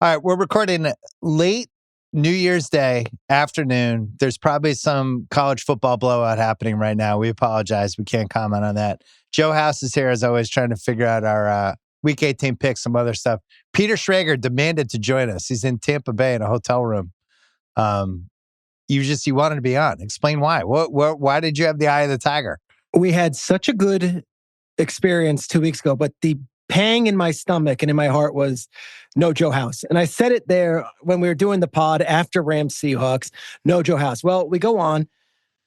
All right, we're recording late New Year's Day afternoon. There's probably some college football blowout happening right now. We apologize. We can't comment on that. Joe House is here as always, trying to figure out our Week 18 picks, some other stuff. Peter Schrager demanded to join us. He's in Tampa Bay in a hotel room. You wanted to be on. Explain why. Why did you have the eye of the tiger? We had such a good experience 2 weeks ago, but the pang in my stomach and in my heart was no Joe House. And I said it there when we were doing the pod after Rams Seahawks, no Joe House. Well, we go on.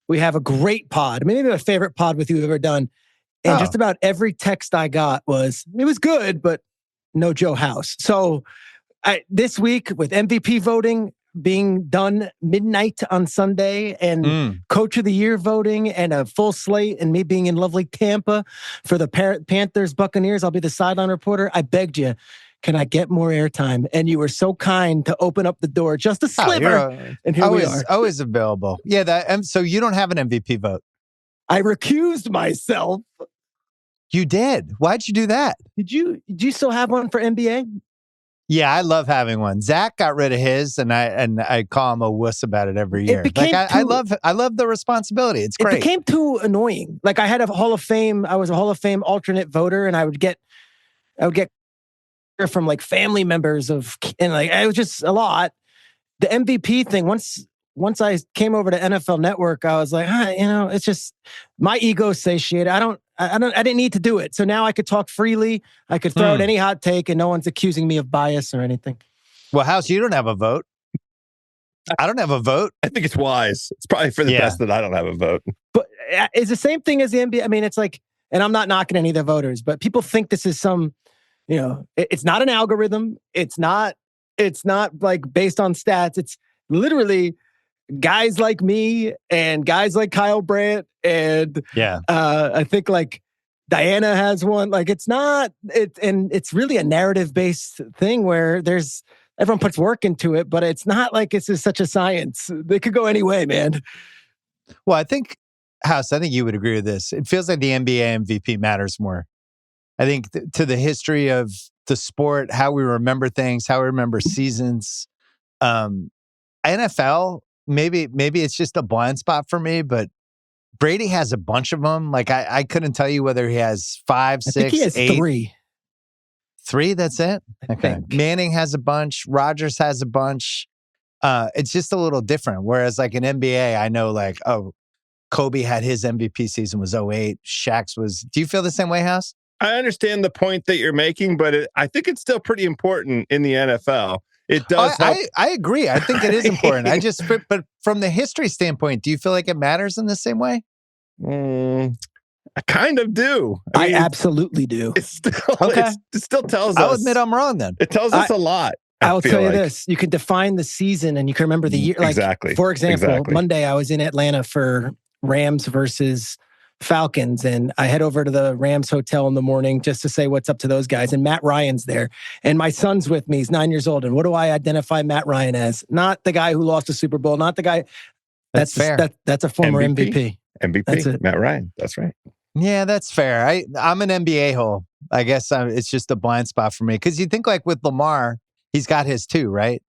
We have a great pod. Maybe my favorite pod with you we've ever done. And just about every text I got was, it was good, but no Joe House. So this week with MVP voting being done midnight on Sunday and Coach of the Year voting and a full slate and me being in lovely Tampa for the Panthers, Buccaneers, I'll be the sideline reporter. I begged you, can I get more airtime? And you were so kind to open up the door just a sliver. And here we are. Always available. Yeah. So you don't have an MVP vote. I recused myself. You did. Why'd you do that? Did you still have one for NBA? Yeah, I love having one. Zach got rid of his, and I call him a wuss about it every year. I love the responsibility. It's great. It became too annoying. Like I was a Hall of Fame alternate voter, and I would get from like family members and like it was just a lot. The MVP thing, once I came over to NFL Network, I was like, it's just my ego satiated. I didn't need to do it. So now I could talk freely. I could throw out any hot take and no one's accusing me of bias or anything. Well, House, you don't have a vote. I don't have a vote. I think it's wise. It's probably for the best that I don't have a vote. But it's the same thing as the NBA. I mean, it's like, and I'm not knocking any of the voters, but people think this is some, it's not an algorithm. It's not like based on stats. It's literally guys like me and guys like Kyle Brandt and I think like Diana has one. Like it's really a narrative based thing where everyone puts work into it, but it's not like this is such a science. They could go any way, man. Well, I think you would agree with this. It feels like the NBA MVP matters more. I think to the history of the sport, how we remember things, how we remember seasons. NFL, maybe it's just a blind spot for me, but Brady has a bunch of them. Like I couldn't tell you whether he has 5, 6, I think he has 8. 3. 3, that's it? Okay. Manning has a bunch. Rodgers has a bunch. It's just a little different. Whereas like in NBA, I know like, Kobe had his MVP season was 2008. Shaq's was... Do you feel the same way, House? I understand the point that you're making, but I think it's still pretty important in the NFL. It does. I agree. I think it is important. But from the history standpoint, do you feel like it matters in the same way? I kind of do. I mean, absolutely do. It still tells us. I'll admit I'm wrong then. It tells us a lot. I'll tell you this. You can define the season and you can remember the year. Like, exactly. For example, Monday I was in Atlanta for Rams versus Falcons, and I head over to the Rams hotel in the morning just to say what's up to those guys. And Matt Ryan's there, and my son's with me. He's 9 years old. And what do I identify Matt Ryan as? Not the guy who lost the Super Bowl. Not the guy. That's fair. That's a former MVP. That's it. Matt Ryan. That's right. Yeah, that's fair. I'm an NBA hole. I guess it's just a blind spot for me because you think like with Lamar, he's got his too, right?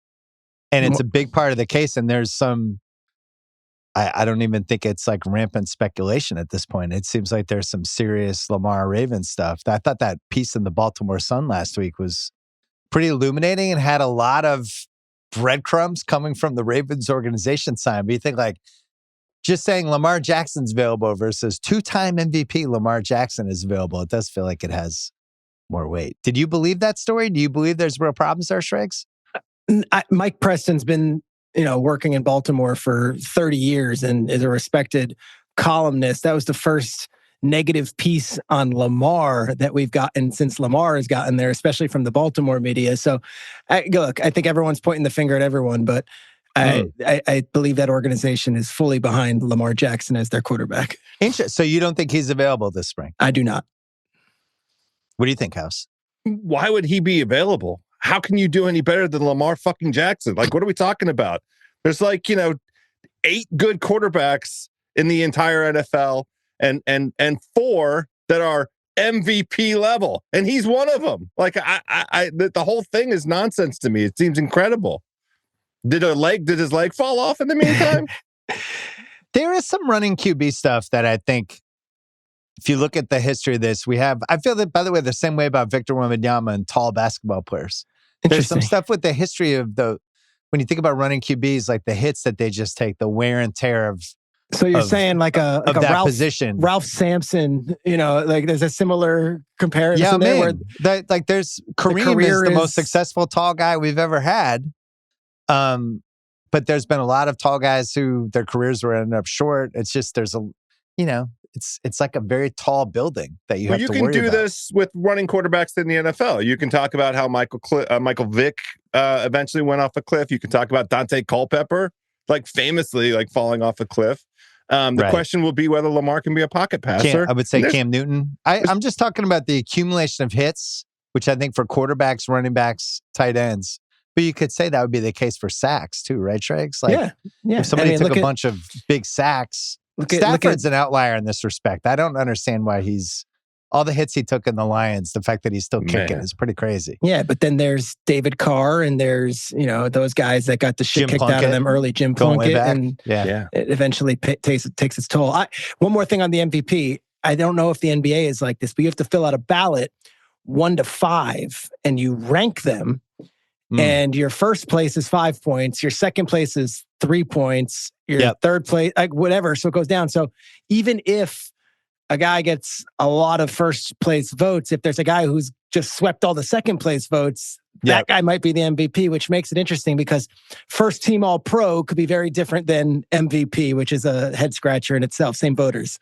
And it's a big part of the case. And there's some. I don't even think it's like rampant speculation at this point. It seems like there's some serious Lamar Ravens stuff. I thought that piece in the Baltimore Sun last week was pretty illuminating and had a lot of breadcrumbs coming from the Ravens organization side. But you think like just saying Lamar Jackson's available versus 2-time MVP Lamar Jackson is available, it does feel like it has more weight. Did you believe that story? Do you believe there's real problems there, Shregs? Mike Preston's been working in Baltimore for 30 years and is a respected columnist. That was the first negative piece on Lamar that we've gotten since Lamar has gotten there, especially from the Baltimore media. So, I think everyone's pointing the finger at everyone, but I believe that organization is fully behind Lamar Jackson as their quarterback. Interesting. So you don't think he's available this spring? I do not. What do you think, House? Why would he be available? How can you do any better than Lamar fucking Jackson? Like, what are we talking about? There's like, 8 good quarterbacks in the entire NFL and 4 that are MVP level, and he's one of them. Like the whole thing is nonsense to me. It seems incredible. Did his leg fall off in the meantime? There is some running QB stuff that I think, if you look at the history of this, I feel that, by the way, the same way about Victor Wembanyama and tall basketball players. There's some stuff with the history of when you think about running QBs, like the hits that they just take, the wear and tear of. So you're saying like a position. Ralph Sampson, like there's a similar comparison there. Man, there's Kareem is the most successful tall guy we've ever had. But there's been a lot of tall guys who their careers were ended up short. It's just it's like a very tall building that you have to worry about. You can do this with running quarterbacks in the NFL. You can talk about how Michael Vick eventually went off a cliff. You can talk about Dante Culpepper, famously falling off a cliff. The question will be whether Lamar can be a pocket passer. I would say Cam Newton. I'm just talking about the accumulation of hits, which I think for quarterbacks, running backs, tight ends. But you could say that would be the case for sacks too, right, Shregs? Yeah. If somebody took a bunch of big sacks, Stafford's an outlier in this respect. I don't understand why all the hits he took in the Lions, the fact that he's still kicking is pretty crazy. Yeah, but then there's David Carr and there's, those guys that got the shit kicked out of them early, Jim Plunkett, and it eventually takes its toll. One more thing on the MVP. I don't know if the NBA is like this, but you have to fill out a ballot 1 to 5 and you rank them. And your first place is 5 points. Your second place is 3 points. Your third place, whatever. So it goes down. So even if a guy gets a lot of first place votes, if there's a guy who's just swept all the second place votes, that guy might be the MVP, which makes it interesting because first team all pro could be very different than MVP, which is a head scratcher in itself. Same voters.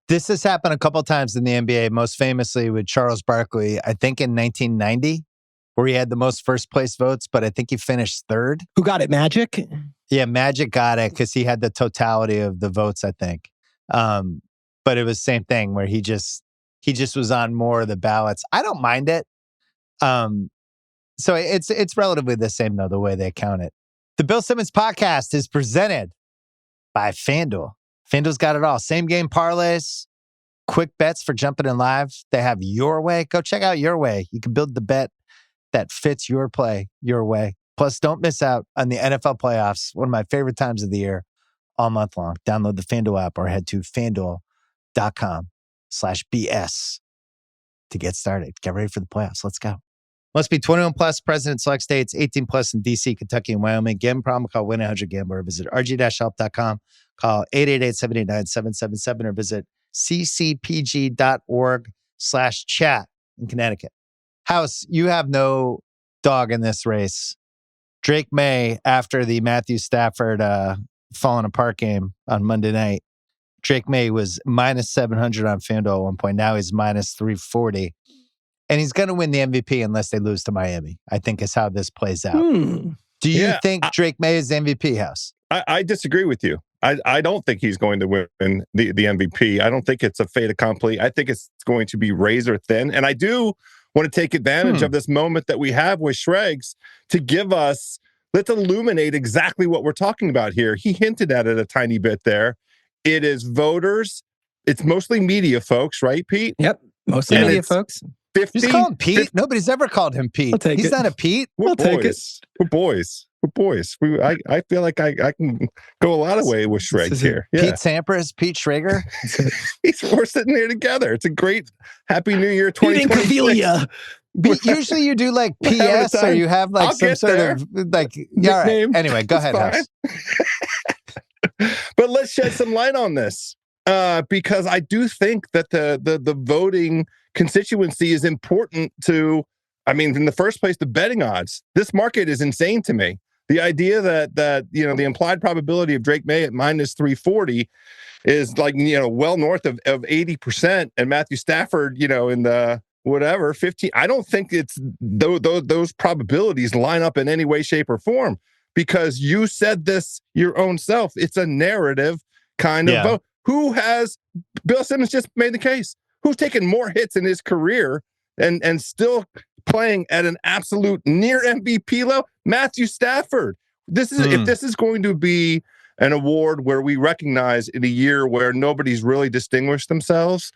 This has happened a couple times in the NBA, most famously with Charles Barkley, I think in 1990. Where he had the most first place votes, but I think he finished third. Who got it? Magic? Yeah, Magic got it because he had the totality of the votes, I think. But it was the same thing where he just was on more of the ballots. I don't mind it. So it's relatively the same though, the way they count it. The Bill Simmons podcast is presented by FanDuel. FanDuel's got it all. Same game parlays, quick bets for jumping in live. They have Your Way. Go check out Your Way. You can build the bet that fits your play, your way. Plus, don't miss out on the NFL playoffs, one of my favorite times of the year, all month long. Download the FanDuel app or head to FanDuel.com/BS to get started. Get ready for the playoffs. Let's go. Must be 21 plus, present in select states, 18 plus in D.C., Kentucky, and Wyoming. Gambling problem, call 1-800-GAMBLER or visit rg-help.com. Call 888-789-777 or visit ccpg.org/chat in Connecticut. House, you have no dog in this race. Drake Maye, after the Matthew Stafford falling apart game on Monday night, Drake Maye was minus 700 on FanDuel at one point. Now he's minus 340. And he's going to win the MVP unless they lose to Miami, I think is how this plays out. Do you think Drake Maye is the MVP, House? I disagree with you. I don't think he's going to win the MVP. I don't think it's a fait accompli. I think it's going to be razor thin. And I do want to take advantage of this moment that we have with Shregs to let's illuminate exactly what we're talking about here. He hinted at it a tiny bit there. It is voters. It's mostly media folks, right, Pete? Yep. Mostly media folks. 50, just call him Pete. Nobody's ever called him Pete. He's not a Pete. We're boys. We're boys. I feel like I can go a lot of way with Shregs here. Yeah. Pete Sampras, Pete Schreger. We're sitting here together. It's a great Happy New Year 2026. Usually you do like PS or you have like some sort of like all right. Anyway, go ahead, House. But let's shed some light on this because I do think that the voting constituency is important to. I mean, in the first place, the betting odds. This market is insane to me. The idea that the implied probability of Drake Maye at minus 340 is well north of 80%, and Matthew Stafford, in the whatever 15. I don't think it's those probabilities line up in any way, shape, or form because you said this your own self. It's a narrative kind of vote. Bill Simmons just made the case. Who's taken more hits in his career and still playing at an absolute near MVP level? Matthew Stafford. If this is going to be an award where we recognize in a year where nobody's really distinguished themselves,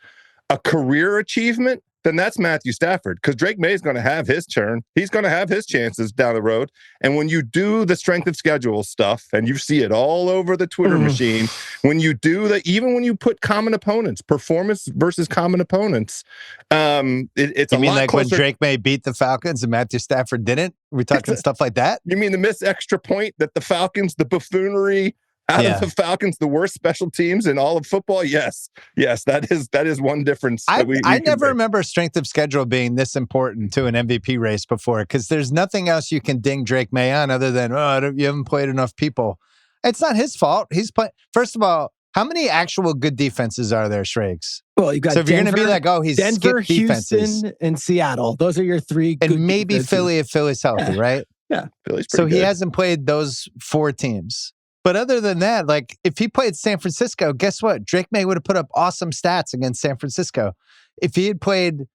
a career achievement, then that's Matthew Stafford, because Drake May is going to have his turn. He's going to have his chances down the road. And when you do the strength of schedule stuff, and you see it all over the Twitter machine, when you do that, even when you put common opponents, performance versus common opponents, it's a lot like closer. when Drake May beat the Falcons and Matthew Stafford didn't? We're talking stuff like that? You mean the missed extra point that the Falcons, the buffoonery out of the Falcons, the worst special teams in all of football? Yes, that is one difference. I never remember strength of schedule being this important to an MVP race before, because there's nothing else you can ding Drake May on other than, you haven't played enough people. It's not his fault. He's playing. First of all, how many actual good defenses are there, Shregs? Well, you got so if Denver, you're going to be like, he's Denver, skipped defenses. Houston, and Seattle. Those are your three. And good maybe defenses. Philly if Philly's healthy, right? Yeah. Philly's so pretty he good. hasn't played those 4 teams. But other than that, like if he played San Francisco, guess what? Drake May would have put up awesome stats against San Francisco. If he had played,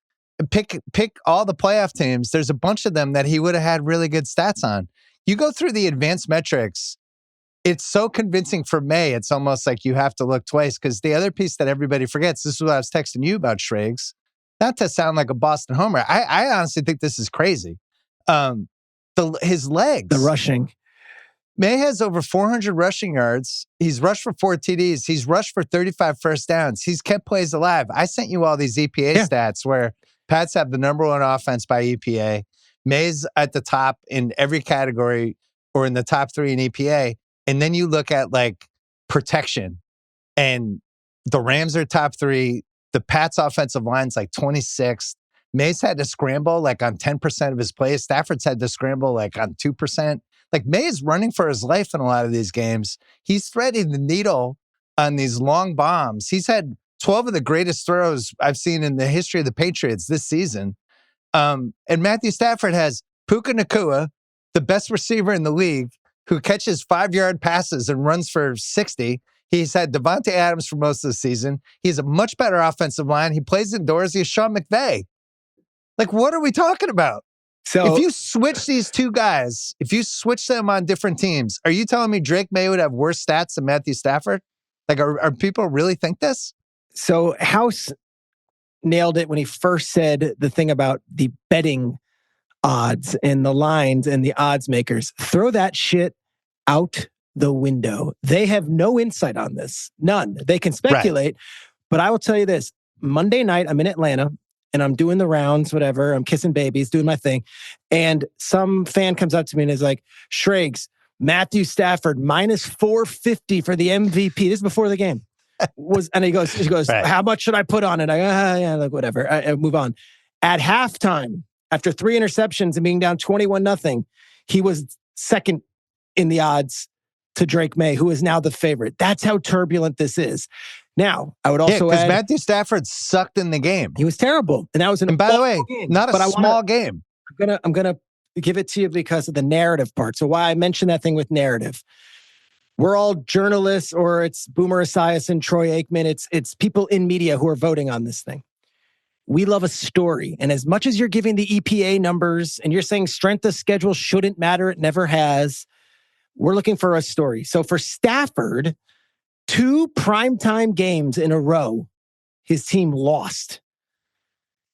pick all the playoff teams, there's a bunch of them that he would have had really good stats on. You go through the advanced metrics, it's so convincing for May, it's almost like you have to look twice, because the other piece that everybody forgets, this is what I was texting you about, Shregs, not to sound like a Boston homer. I honestly think this is crazy. His legs. The rushing. May has over 400 rushing yards. He's rushed for 4 TDs. He's rushed for 35 first downs. He's kept plays alive. I sent you all these EPA stats where Pats have the number 1 offense by EPA. May's at the top in every category, or in the top 3 in EPA. And then you look at like protection, and the Rams are top 3. The Pats offensive line's like 26th. May's had to scramble like on 10% of his plays. Stafford's had to scramble like on 2%. Like May is running for his life in a lot of these games. He's threading the needle on these long bombs. He's had 12 of the greatest throws I've seen in the history of the Patriots this season. And Matthew Stafford has Puka Nacua, the best receiver in the league, who catches 5-yard passes and runs for 60. He's had Devontae Adams for most of the season. He has a much better offensive line. He plays indoors. He has Sean McVay. Like, what are we talking about? So if you switch these 2 guys, if you switch them on different teams, are you telling me Drake May would have worse stats than Matthew Stafford? Like, are people really think this? So House nailed it when he first said the thing about the betting odds and the lines and the odds makers. Throw that shit out the window. They have no insight on this. None. They can speculate, but I will tell you this. Monday night, I'm in Atlanta, and I'm doing the rounds, whatever. I'm kissing babies, doing my thing. And some fan comes up to me and is like, Shregs, Matthew Stafford, minus 450 for the MVP. This is before the game. And he goes, how much should I put on it? Like whatever. I move on. At halftime, after 3 interceptions and being down 21-0, he was second in the odds to Drake May, who is now the favorite. That's how turbulent this is. Now, I would also because add, Matthew Stafford sucked in the game. He was terrible, and that was and by the way, not a small game. I'm gonna give it to you because of the narrative part. So why I mentioned that thing with narrative. We're all journalists, or it's Boomer Esiason, Troy Aikman. It's people in media who are voting on this thing. We love a story, and as much as you're giving the EPA numbers and you're saying strength of schedule shouldn't matter, it never has. We're looking for a story. So for Stafford, 2 primetime games in a row, his team lost.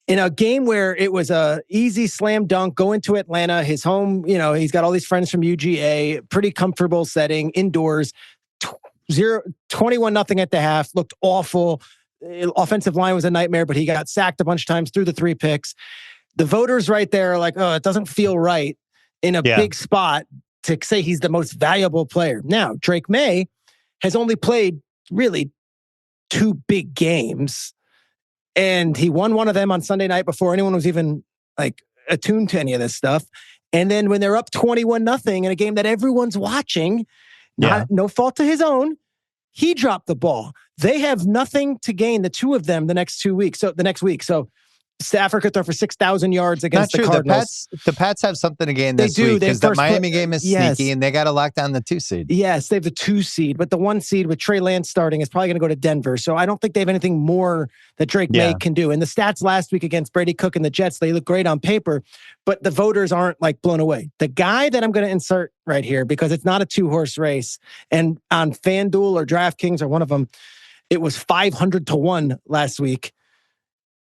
In a game where it was a easy slam dunk, go into Atlanta, his home, he's got all these friends from UGA, pretty comfortable setting, indoors, 21-0 at the half, looked awful. Offensive line was a nightmare, but he got sacked a bunch of times, threw the 3 picks. The voters right there are like, it doesn't feel right in a big spot to say he's the most valuable player. Now, Drake May has only played really 2 big games, and he won one of them on Sunday night before anyone was even like attuned to any of this stuff. And then when they're up 21-0 in a game that everyone's watching, no fault to his own, he dropped the ball. They have nothing to gain, the 2 of them, the next week. So Stafford could throw for 6,000 yards against the Cardinals. The Pats have something to gain this week because the Miami game is sneaky, and they got to lock down the 2 seed. Yes, they have the 2 seed, but the 1 seed with Trey Lance starting is probably going to go to Denver. So I don't think they have anything more that Drake May can do. And the stats last week against Brady Cook and the Jets, they look great on paper, but the voters aren't like blown away. The guy that I'm going to insert right here, because it's not a 2-horse race, and on FanDuel or DraftKings or one of them, it was 500-1 last week.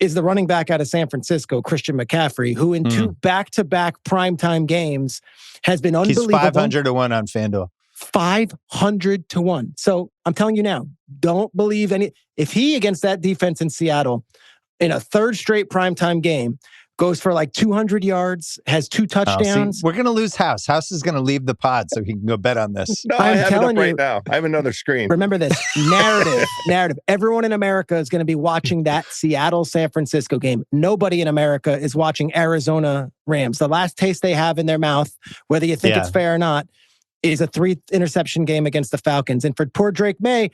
is the running back out of San Francisco, Christian McCaffrey, who in 2 back-to-back primetime games has been unbelievable. He's 500 to 1 on FanDuel. 500 to 1. So I'm telling you now, don't believe any. If he against that defense in Seattle in a third straight primetime game goes for like 200 yards, has 2 touchdowns. We're going to lose House. House is going to leave the pod so he can go bet on this. No, I have it up right now. I have another screen. Remember this narrative. Everyone in America is going to be watching that Seattle-San Francisco game. Nobody in America is watching Arizona Rams. The last taste they have in their mouth, whether you think it's fair or not, is a 3-interception game against the Falcons. And for poor Drake Maye,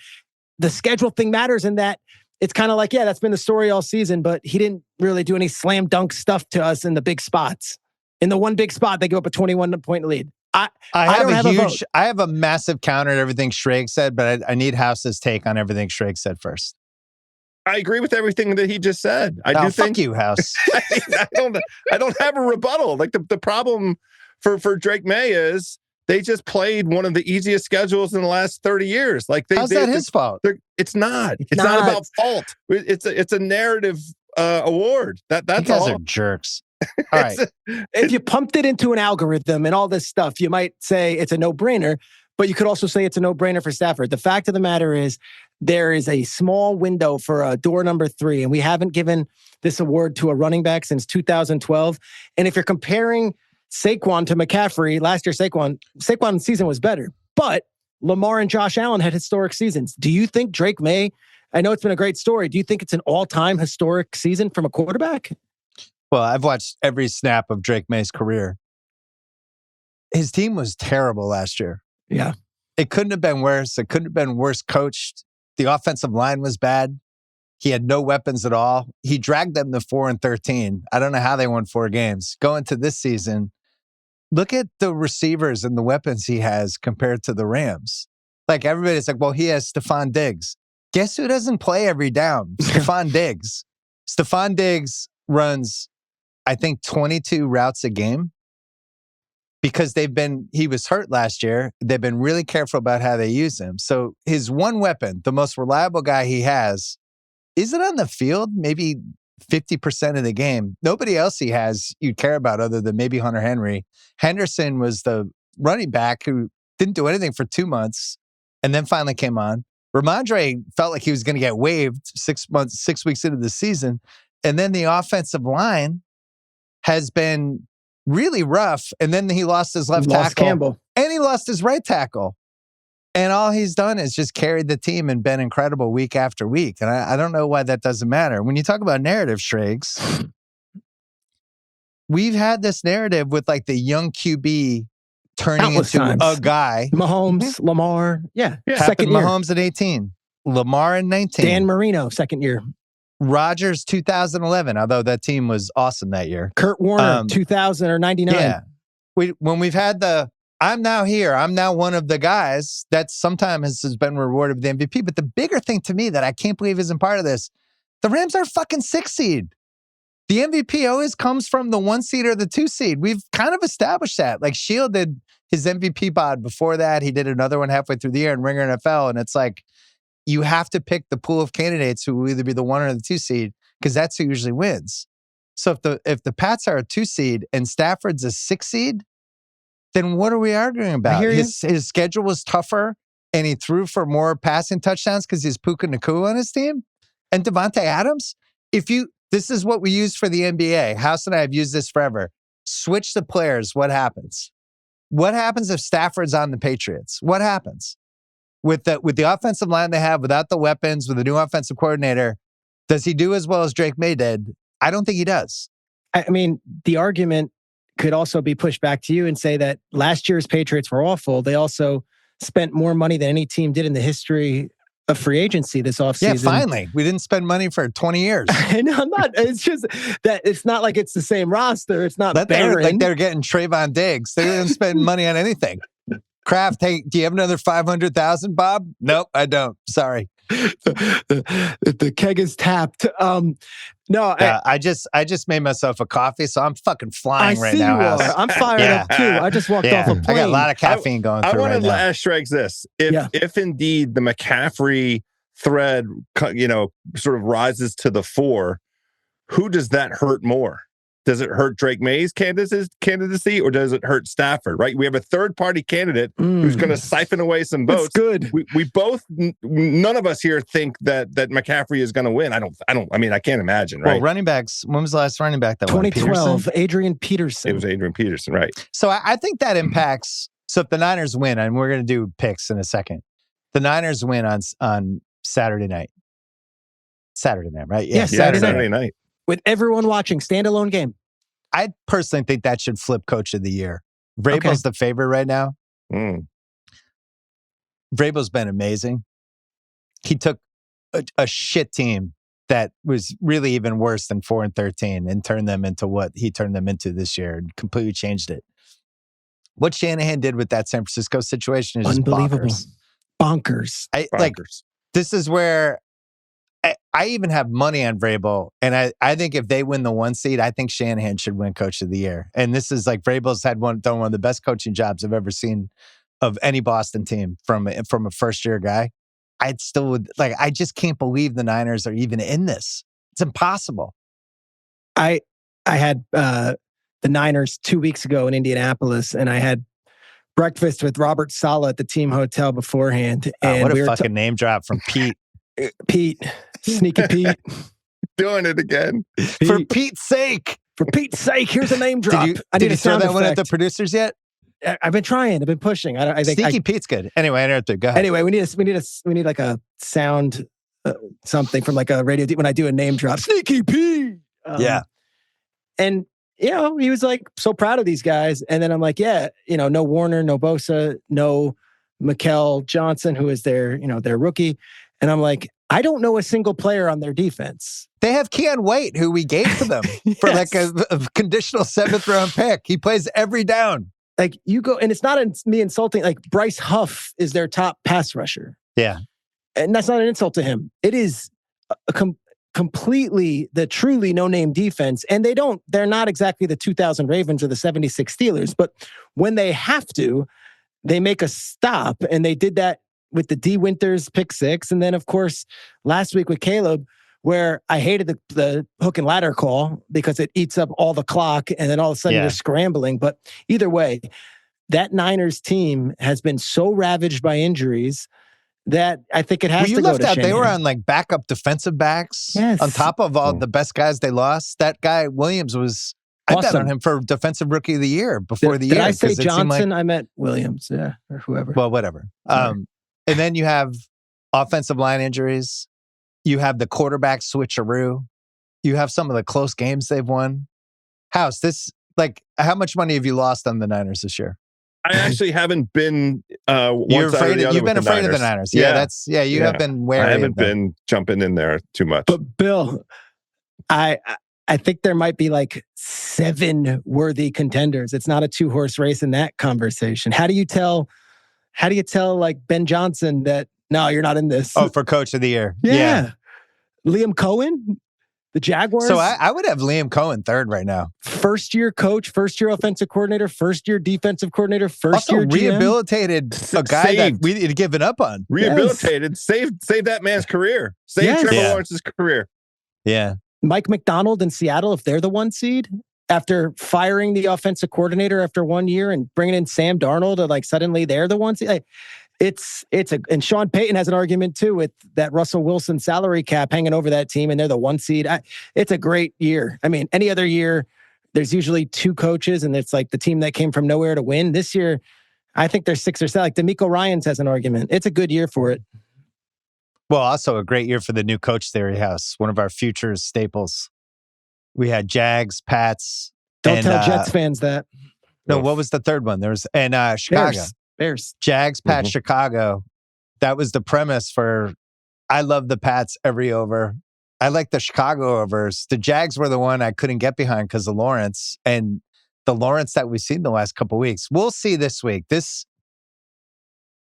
the schedule thing matters in that it's kind of like, that's been the story all season, but he didn't really do any slam dunk stuff to us in the big spots. In the one big spot, they go up a 21-point lead. I have a massive counter to everything Schrager said, but I need House's take on everything Schrager said first. I agree with everything that he just said. I do think fuck you, House. I don't have a rebuttal. Like the problem for Drake Maye is they just played one of the easiest schedules in the last 30 years. How's that his fault? It's not. It's not about fault. It's a narrative award. That's you guys all. Are jerks. All right. If you pumped it into an algorithm and all this stuff, you might say it's a no-brainer, but you could also say it's a no-brainer for Stafford. The fact of the matter is there is a small window for door number 3, and we haven't given this award to a running back since 2012. And if you're comparing Saquon to McCaffrey, last year Saquon's season was better, but Lamar and Josh Allen had historic seasons. Do you think Drake Maye, I know it's been a great story, do you think it's an all-time historic season from a quarterback? Well, I've watched every snap of Drake Maye's career. His team was terrible last year. Yeah. It couldn't have been worse. It couldn't have been worse coached. The offensive line was bad. He had no weapons at all. He dragged them to 4-13. I don't know how they won 4 games. Going to this season, look at the receivers and the weapons he has compared to the Rams. Like everybody's like, well, he has Stephon Diggs. Guess who doesn't play every down? Stephon Diggs. Stephon Diggs runs, I think, 22 routes a game because he was hurt last year. They've been really careful about how they use him. So his one weapon, the most reliable guy he has, is it on the field? Maybe 50% of the game. Nobody else he has you care about other than maybe Hunter Henry. Henderson was the running back who didn't do anything for 2 months and then finally came on. Ramondre felt like he was going to get waived 6 weeks into the season. And then the offensive line has been really rough. And then he lost his left tackle. Campbell. And he lost his right tackle. And all he's done is just carried the team and been incredible week after week. And I don't know why that doesn't matter. When you talk about narrative, Schrags, we've had this narrative with like the young QB turning Countless into times. a guy. Mahomes, Lamar. Yeah. Second year. Mahomes at 18. Lamar in 19. Dan Marino, second year. Rodgers 2011, although that team was awesome that year. Kurt Warner 2000 or 99. Yeah. When we've had I'm now here, I'm now one of the guys that sometimes has been rewarded with the MVP. But the bigger thing to me that I can't believe isn't part of this, the Rams are fucking 6 seed. The MVP always comes from the 1 seed or the 2 seed. We've kind of established that. Like Shield did his MVP pod before that. He did another one halfway through the year in Ringer NFL. And it's like, you have to pick the pool of candidates who will either be the 1 or the 2 seed because that's who usually wins. So if the Pats are a 2 seed and Stafford's a 6 seed, then what are we arguing about? His schedule was tougher and he threw for more passing touchdowns because he's Puka Nacua on his team. And Devontae Adams, this is what we use for the NBA. House and I have used this forever. Switch the players. What happens? What happens if Stafford's on the Patriots? What happens? With the offensive line they have, without the weapons, with the new offensive coordinator, does he do as well as Drake Maye did? I don't think he does. I mean, the argument could also be pushed back to you and say that last year's Patriots were awful. They also spent more money than any team did in the history of free agency this offseason. Yeah, finally. We didn't spend money for 20 years. I know, it's just that it's not like it's the same roster. It's not barren. Like they're getting Trayvon Diggs. They didn't spend money on anything. Kraft, hey, do you have another 500,000, Bob? Nope, I don't. Sorry. The keg is tapped. I just made myself a coffee, so I'm fucking flying right now. I'm fired up too. I just walked off a plane. I got a lot of caffeine going through. I want to ask Schregs this: if indeed the McCaffrey thread, sort of rises to the fore, who does that hurt more? Does it hurt Drake Maye's candidacy, or does it hurt Stafford? Right, we have a third-party candidate who's going to siphon away some votes. That's good. We both, none of us here think that McCaffrey is going to win. I mean, I can't imagine. Right? Well, running backs. When was the last running back that won? 2012, Peterson? Adrian Peterson. It was Adrian Peterson, right? So I think that impacts. So if the Niners win, and we're going to do picks in a second, the Niners win on Saturday night. Saturday night, right? Yeah, Saturday night. With everyone watching, standalone game. I personally think that should flip coach of the year. Vrabel's the favorite right now. Vrabel's been amazing. He took a shit team that was really even worse than 4-13 and turned them into what he turned them into this year and completely changed it. What Shanahan did with that San Francisco situation is unbelievable. Just Bonkers. Bonkers. This is where I even have money on Vrabel, and I think if they win the 1 seed, I think Shanahan should win Coach of the Year. And this is like Vrabel's done one of the best coaching jobs I've ever seen of any Boston team from a first year guy. I just can't believe the Niners are even in this. It's impossible. I had the Niners 2 weeks ago in Indianapolis, and I had breakfast with Robert Saleh at the team hotel beforehand. And what a fucking name drop from Pete. Pete, sneaky Pete. Doing it again. For Pete's sake. For Pete's sake, here's a name drop. Did you throw that one at the producers yet? I've been trying. I've been pushing. I think Sneaky Pete's good. Anyway, I interrupted. Go ahead. Anyway, we need like a sound something from like a radio when I do a name drop. Sneaky Pete. Yeah. And he was like so proud of these guys. And then I'm like, no Warner, no Bosa, no Mikel Johnson, who is their rookie. And I'm like, I don't know a single player on their defense. They have Keon White, who we gave to them for like a conditional 7th round pick. He plays every down. Like you go, and it's not me insulting. Like Bryce Huff is their top pass rusher. Yeah. And that's not an insult to him. It is completely the truly no-name defense. And they're not exactly the 2000 Ravens or the 76 Steelers, but when they have to, they make a stop. And they did that with the D Winters pick 6. And then of course, last week with Caleb, where I hated the hook and ladder call because it eats up all the clock and then all of a sudden you're scrambling. But either way, that Niners team has been so ravaged by injuries that I think it has to go to left out. Shanahan. They were on like backup defensive backs on top of all the best guys they lost. That guy Williams was awesome. I bet on him for defensive rookie of the year before the year. Did I say Johnson? I meant Williams, or whoever. Well, whatever. And then you have offensive line injuries. You have the quarterback switcheroo. You have some of the close games they've won. How much money have you lost on the Niners this year? I actually haven't been. You've been afraid of the Niners. Yeah, you have been wary. I haven't been jumping in there too much. But Bill, I think there might be like 7 worthy contenders. It's not a 2-horse race in that conversation. How do you tell like Ben Johnson that no, you're not in this? Oh, for Coach of the Year. Yeah. Liam Cohen, the Jaguars. So I would have Liam Cohen 3rd right now. First year coach, first year offensive coordinator, first year defensive coordinator, first year GM. Rehabilitated a guy that we had given up on. Rehabilitated, saved that man's career. Saved Trevor Lawrence's career. Yeah. Mike McDonald in Seattle, if they're the 1 seed, after firing the offensive coordinator after 1 year and bringing in Sam Darnold, like suddenly they're the 1 seed. Like, and Sean Payton has an argument too with that Russell Wilson salary cap hanging over that team, and they're the 1 seed. It's a great year. I mean, any other year, there's usually 2 coaches, and it's like the team that came from nowhere to win. This year, I think there's 6 or 7. Like DeMeco Ryans has an argument. It's a good year for it. Well, also a great year for the new coach theory house, one of our future staples. We had Jags, Pats. Don't tell Jets fans that. No, what was the third one? There was Chicago. Bears. Jags, Pats, Chicago. That was the premise for. I love the Pats every over. I like the Chicago overs. The Jags were the one I couldn't get behind because of Lawrence, and the Lawrence that we've seen the last couple of weeks. We'll see this week.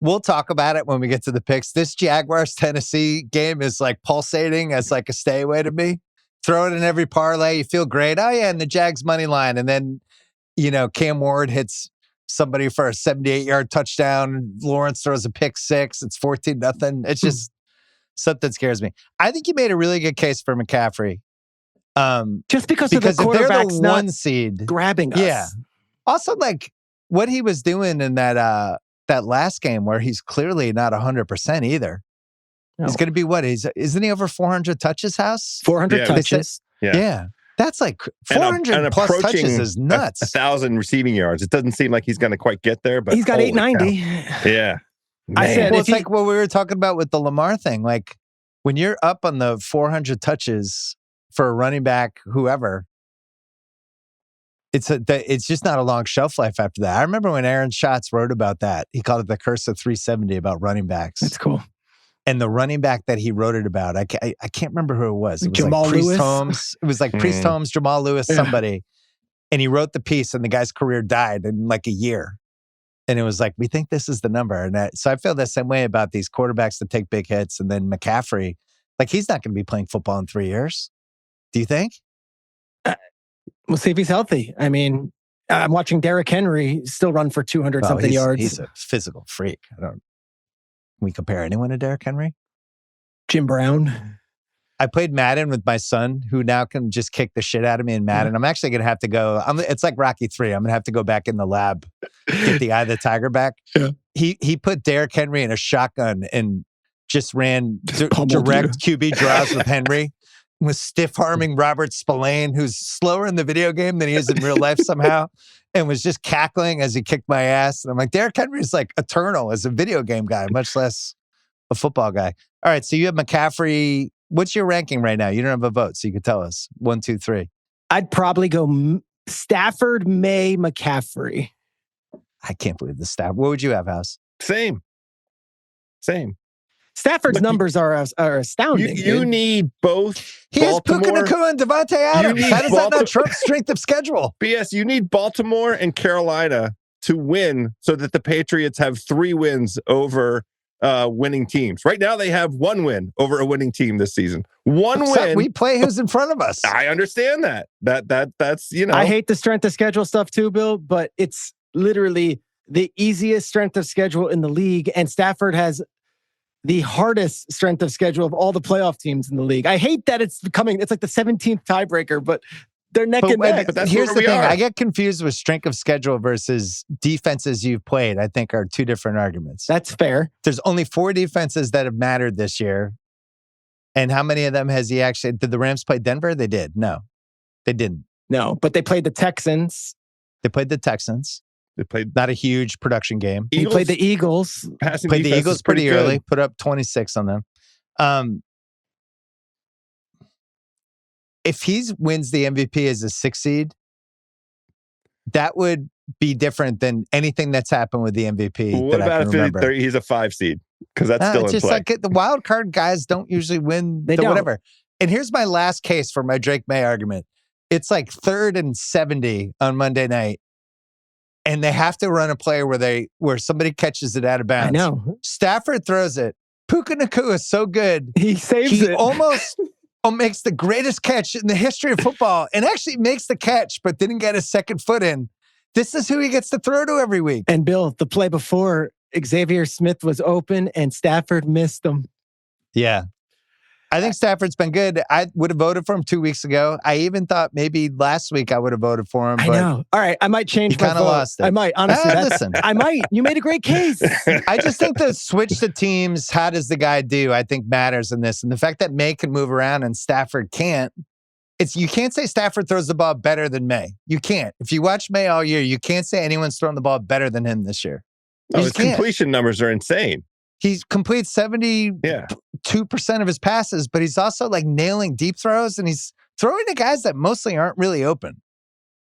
We'll talk about it when we get to the picks. This Jaguars-Tennessee game is like pulsating as like a stay away to me. Throw it in every parlay. You feel great. Oh, yeah, and the Jags money line. And then, Cam Ward hits somebody for a 78-yard touchdown. Lawrence throws a pick 6. It's 14-0. It's just something scares me. I think you made a really good case for McCaffrey. Just because of the if they're quarterback's the not one seed, grabbing us. Yeah. Also, like what he was doing in that last game where he's clearly not 100% either. No. He's going to be what? Isn't he over 400 touches, House? 400 touches. Yeah. That's like 400 and plus touches is nuts. 1,000 receiving yards. It doesn't seem like he's going to quite get there, but he's got 890. Yeah. I said, well, it's like what we were talking about with the Lamar thing. Like when you're up on the 400 touches for a running back, whoever, it's just not a long shelf life after that. I remember when Aaron Schatz wrote about that. He called it the curse of 370 about running backs. That's cool. And the running back that he wrote it about, I can't remember who it was. It was Jamal like Priest Lewis? Holmes. It was like Priest Holmes, Jamal Lewis, somebody. And he wrote the piece, and the guy's career died in like a year. And it was like, we think this is the number. And so I feel the same way about these quarterbacks that take big hits. And then McCaffrey, like he's not going to be playing football in 3 years. Do you think? We'll see if he's healthy. I mean, I'm watching Derrick Henry still run for 200-something yards. He's a physical freak. Can we compare anyone to Derrick Henry? Jim Brown. I played Madden with my son, who now can just kick the shit out of me in Madden. I'm actually going to have to go. It's like Rocky 3. I'm going to have to go back in the lab, get the Eye of the Tiger back. Yeah. He put Derrick Henry in a shotgun and just ran direct QB draws with Henry. Was stiff-arming Robert Spillane, who's slower in the video game than he is in real life somehow, and was just cackling as he kicked my ass. And I'm like, Derrick Henry is like eternal as a video game guy, much less a football guy. All right, so you have McCaffrey. What's your ranking right now? You don't have a vote, so you could tell us. 1, 2, 3. I'd probably go Stafford, Maye, McCaffrey. I can't believe the Stafford. What would you have, House? Same. Stafford's numbers are astounding. You need both. He has Puka Nacua and Devontae Adams. How does that not trump strength of schedule? BS, you need Baltimore and Carolina to win so that the Patriots have 3 wins over winning teams. Right now, they have 1 win over a winning team this season. One win. We play who's in front of us. I understand that. That's, you know. I hate the strength of schedule stuff too, Bill, but it's literally the easiest strength of schedule in the league. And Stafford has the hardest strength of schedule of all the playoff teams in the league. I hate that it's like the 17th tiebreaker, but they're neck and neck. But that's here's where the we thing. are. I get confused with strength of schedule versus defenses you've played. I think are 2 different arguments. That's fair. There's only 4 defenses that have mattered this year. And how many of them has he actually... Did the Rams play Denver? They did. No, they didn't. No, but they played the Texans. They played the Texans. They played not a huge production game. He played the Eagles. Played the Eagles pretty early. Put up 26 on them. If he wins the MVP as a 6 seed, that would be different than anything that's happened with the MVP. Well, what about if he's a 5 seed? Because that's still in just play. Like the wild card guys don't usually win whatever. And here's my last case for my Drake Maye argument. It's like 3rd and 70 on Monday night. And they have to run a play where somebody catches it out of bounds. I know. Stafford throws it. Puka Nacua is so good. He saves it. He almost makes the greatest catch in the history of football and actually makes the catch, but didn't get his second foot in. This is who he gets to throw to every week. And Bill, the play before, Xavier Smith was open and Stafford missed him. Yeah. I think Stafford's been good. I would have voted for him 2 weeks ago. I even thought maybe last week I would have voted for him. But I know. All right. I might change my vote. You kind of lost it. I might. Honestly. Listen. I might. You made a great case. I just think the switch to teams, how does the guy do, I think matters in this. And the fact that Maye can move around and Stafford can't, you can't say Stafford throws the ball better than Maye. You can't. If you watch Maye all year, you can't say anyone's thrown the ball better than him this year. His completion numbers are insane. He completes 72% of his passes, but he's also like nailing deep throws and he's throwing to guys that mostly aren't really open.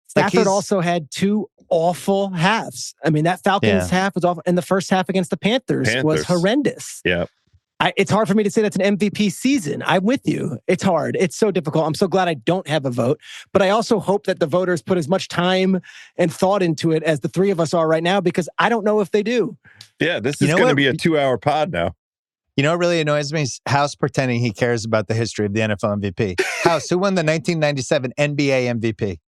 Stafford also had 2 awful halves. I mean, that Falcons half was awful. And the first half against the Panthers was horrendous. Yeah. It's hard for me to say that's an MVP season. I'm with you. It's hard. It's so difficult. I'm so glad I don't have a vote. But I also hope that the voters put as much time and thought into it as the 3 of us are right now, because I don't know if they do. Yeah, this is going to be a 2-hour pod now. You know what really annoys me? Is House pretending he cares about the history of the NFL MVP. House, who won the 1997 NBA MVP?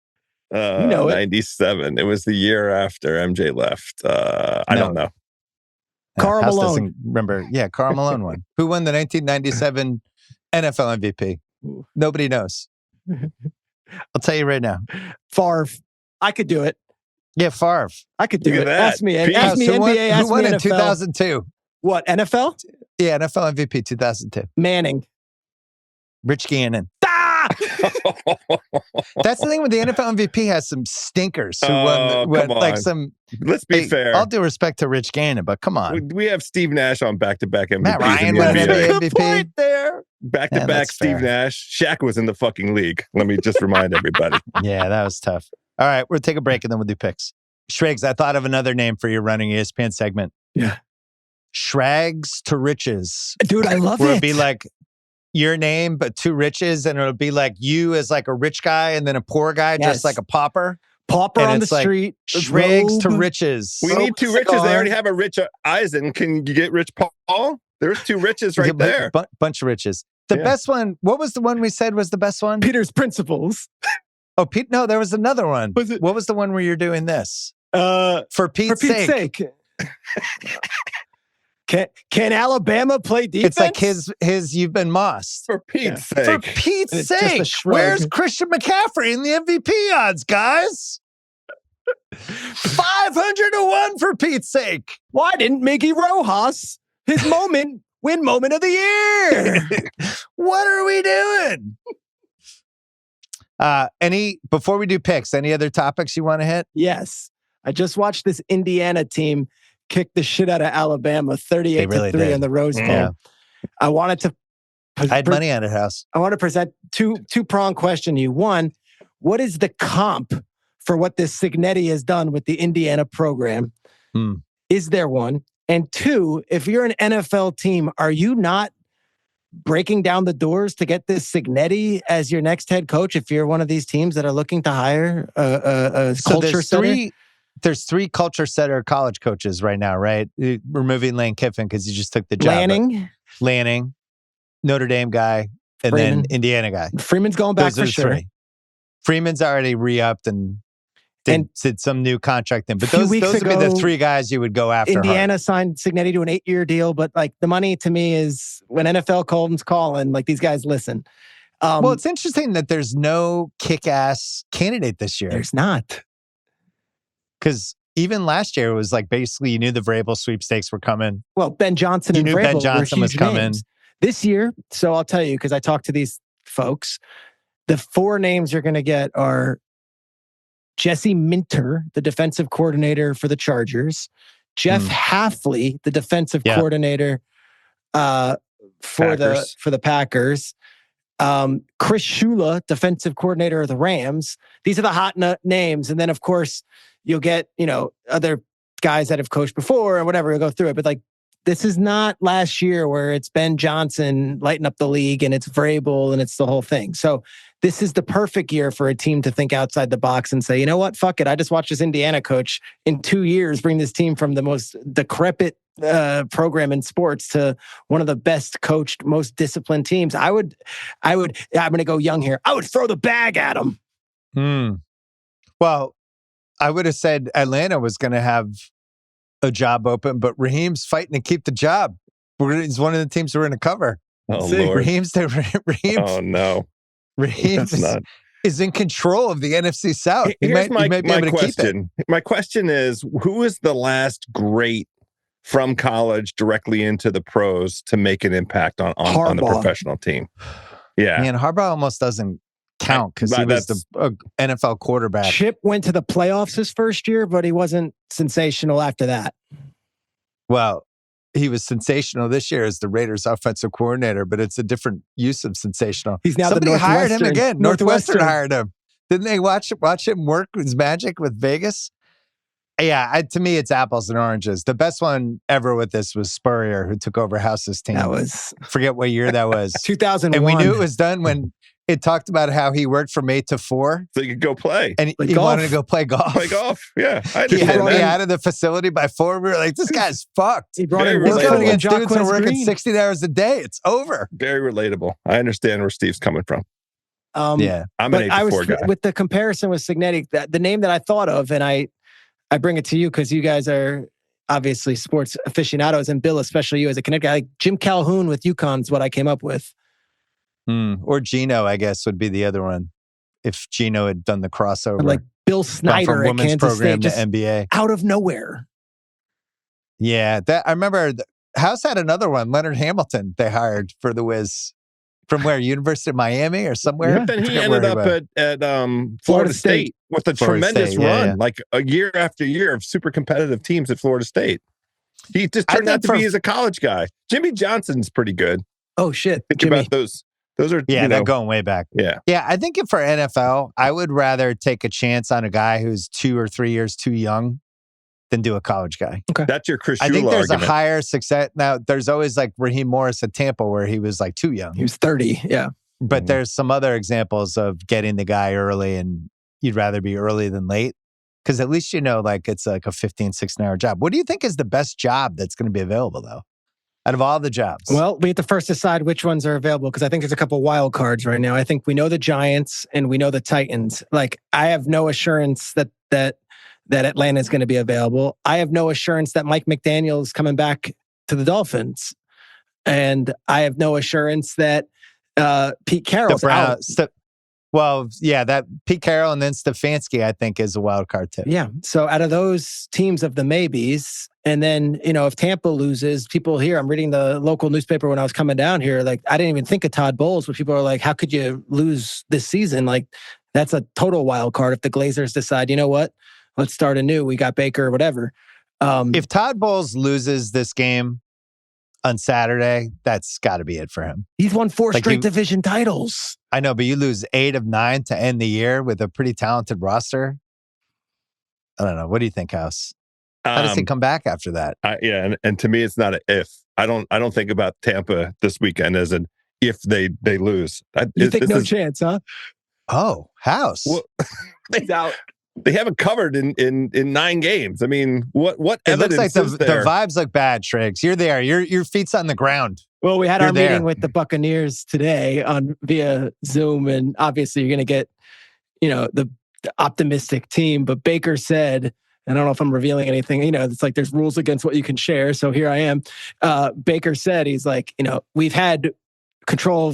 97. It was the year after MJ left. I don't know. Karl House Malone. Doesn't remember. Yeah, Karl Malone won. Who won the 1997 NFL MVP? Nobody knows. I'll tell you right now. Favre. I could do it. Yeah, Favre. I could do Look it. at that. Ask me Pete. NBA, Who ask won me in NFL. 2002? What, NFL? Yeah, NFL MVP 2002. Manning. Rich Gannon. Ah! That's the thing with the NFL MVP has some stinkers who Oh, won come on. like some. Let's be fair. All due respect to Rich Gannon, but come on. We have Steve Nash on back-to-back MVPs Matt Ryan in the won NBA. an Good MVP. point there. Back-to-back that's Steve fair. Nash. Shaq was in the fucking league. Let me just remind everybody. Yeah, that was tough. All right, we'll take a break and then we'll do picks. Shregs, I thought of another name for your running ESPN segment. Yeah. Shrags to riches. Dude, I love Where it. it'd be like your name, but two riches, and it'll be like you as like a rich guy and then a poor guy Yes. just like a pauper. Pauper and on the it's like street. Shrags to robe. riches. We need two riches. They already have a Rich Eisen. Can you get Rich Paul? There's two riches right there. Bunch of riches. The best one, what was the one we said was the best one? Peter's Principles. Oh, Pete, no, there was another one. Was it? What was the one where you're doing this? For Pete's sake. Can Alabama play defense? It's like his you've been mossed. For Pete's sake. For Pete's It's just a sake. shrug. Where's Christian McCaffrey in the MVP odds, guys? 500 to 1 for Pete's sake. Why didn't Miggy Rojas his win moment of the year? What are we doing? Before we do picks, any other topics you want to hit? Yes. I just watched this Indiana team kick the shit out of Alabama 38-3 in the Rose Bowl. Yeah. I wanted to I had money on it, House. I want to present two-pronged question to you. One, what is the comp for what this Signetti has done with the Indiana program? Is there one? And two, if you're an NFL team, are you not breaking down the doors to get this Signetti as your next head coach if you're one of these teams that are looking to hire a culture setter? There's three culture setter college coaches right now, right? Removing Lane Kiffin because he just took the job. Lanning, Notre Dame guy, and Freeman. then Indiana guy. Freeman's going back for sure. Three. Freeman's already re-upped and did some new contract in. But those would be the three guys you would go after. Indiana signed Signetti to an 8-year deal, but like the money to me is when NFL Colton's calling, like these guys listen. Well, it's interesting that there's no kick-ass candidate this year. There's not. Because even last year, it was like basically you knew the Vrabel sweepstakes were coming. Well, Ben Johnson and Vrabel Ben Johnson were was huge coming. names. This year, so I'll tell you, because I talked to these folks, the four names you're going to get are Jesse Minter, the defensive coordinator for the Chargers, Jeff Hafley, the defensive coordinator for the Packers, Chris Shula, defensive coordinator of the Rams. These are the hot names. And then, of course, you'll get, other guys that have coached before or whatever. You'll go through it. But like, this is not last year where it's Ben Johnson lighting up the league and it's Vrabel and it's the whole thing. So this is the perfect year for a team to think outside the box and say, you know what? Fuck it. I just watched this Indiana coach in 2 years bring this team from the most decrepit program in sports to one of the best coached, most disciplined teams. I'm going to go young here. I would throw the bag at them. Well, I would have said Atlanta was going to have a job open, but Raheem's fighting to keep the job. He's one of the teams we're going to cover. Oh, Lord. Raheem's oh, no. Raheem is in control of the NFC South. Here's my question. My question is, who is the last great from college directly into the pros to make an impact on the professional team? Yeah. Man, Harbaugh almost doesn't count because he was the NFL quarterback. Chip went to the playoffs his first year, but he wasn't sensational after that. Well, he was sensational this year as the Raiders offensive coordinator, but it's a different use of sensational. He's now Somebody hired him again. Northwestern hired him. Didn't they watch him work his magic with Vegas? Yeah, to me, it's apples and oranges. The best one ever with this was Spurrier, who took over House's team. That was... Forget what year that was. 2001. And we knew it was done when it talked about how he worked from 8 to 4. So you could go play. And he wanted to go play golf. Play golf, yeah. He had me out of the facility by 4. We were like, this guy's fucked. He brought in He's going against dudes who are working 16 hours a day. It's over. Very relatable. I understand where Steve's coming from. I'm an 8 to 4 guy. With the comparison with Signetti, the name that I thought of, and I bring it to you because you guys are obviously sports aficionados, and Bill, especially you as a Connecticut guy, like Jim Calhoun with UConn is what I came up with. Or Geno, I guess, would be the other one. If Geno had done the crossover. Like Bill Snyder at Kansas State, just NBA. out of nowhere. Yeah, I remember House had another one, Leonard Hamilton, they hired for the Wiz. From where? University of Miami or somewhere? But then he ended up at Florida State with a tremendous run, like a year after year of super competitive teams at Florida State. He just turned out to be as a college guy. Jimmy Johnson's pretty good. Oh, shit. Think about those. Those are, they're going way back. Yeah. Yeah, I think for NFL, I would rather take a chance on a guy who's 2 or 3 years too young than do a college guy. Okay. That's your Chris Shula I think there's argument. a higher success. Now, there's always like Raheem Morris at Tampa where he was like too young. He was 30, yeah. But there's some other examples of getting the guy early and you'd rather be early than late. Because at least like it's like a 15, 16-hour job. What do you think is the best job that's going to be available though? Out of all the jobs? Well, we have to first decide which ones are available because I think there's a couple wild cards right now. I think we know the Giants and we know the Titans. Like I have no assurance that Atlanta is going to be available. I have no assurance that Mike McDaniel is coming back to the Dolphins. And I have no assurance that Pete Carroll's out. That Pete Carroll and then Stefanski, I think, is a wild card too. Yeah. So out of those teams of the maybes, and then, if Tampa loses, people here, I'm reading the local newspaper when I was coming down here, like I didn't even think of Todd Bowles, but people are like, how could you lose this season? Like that's a total wild card if the Glazers decide, you know what? Let's start anew. We got Baker or whatever. If Todd Bowles loses this game on Saturday, that's got to be it for him. He's won 4 straight division titles. I know, but you lose 8 of 9 to end the year with a pretty talented roster. I don't know. What do you think, House? How does he come back after that? And to me, it's not an if. I don't think about Tampa this weekend as an if they lose. You think no chance, huh? Oh, House. Well, he's out. They haven't covered in 9 games. I mean, what evidence looks like is there? The vibes look bad, Shregs. You're there. Your feet's on the ground. Well, we had our meeting with the Buccaneers today via Zoom, and obviously you're going to get, the optimistic team. But Baker said, and I don't know if I'm revealing anything, it's like there's rules against what you can share. So here I am. Baker said, he's like, we've had control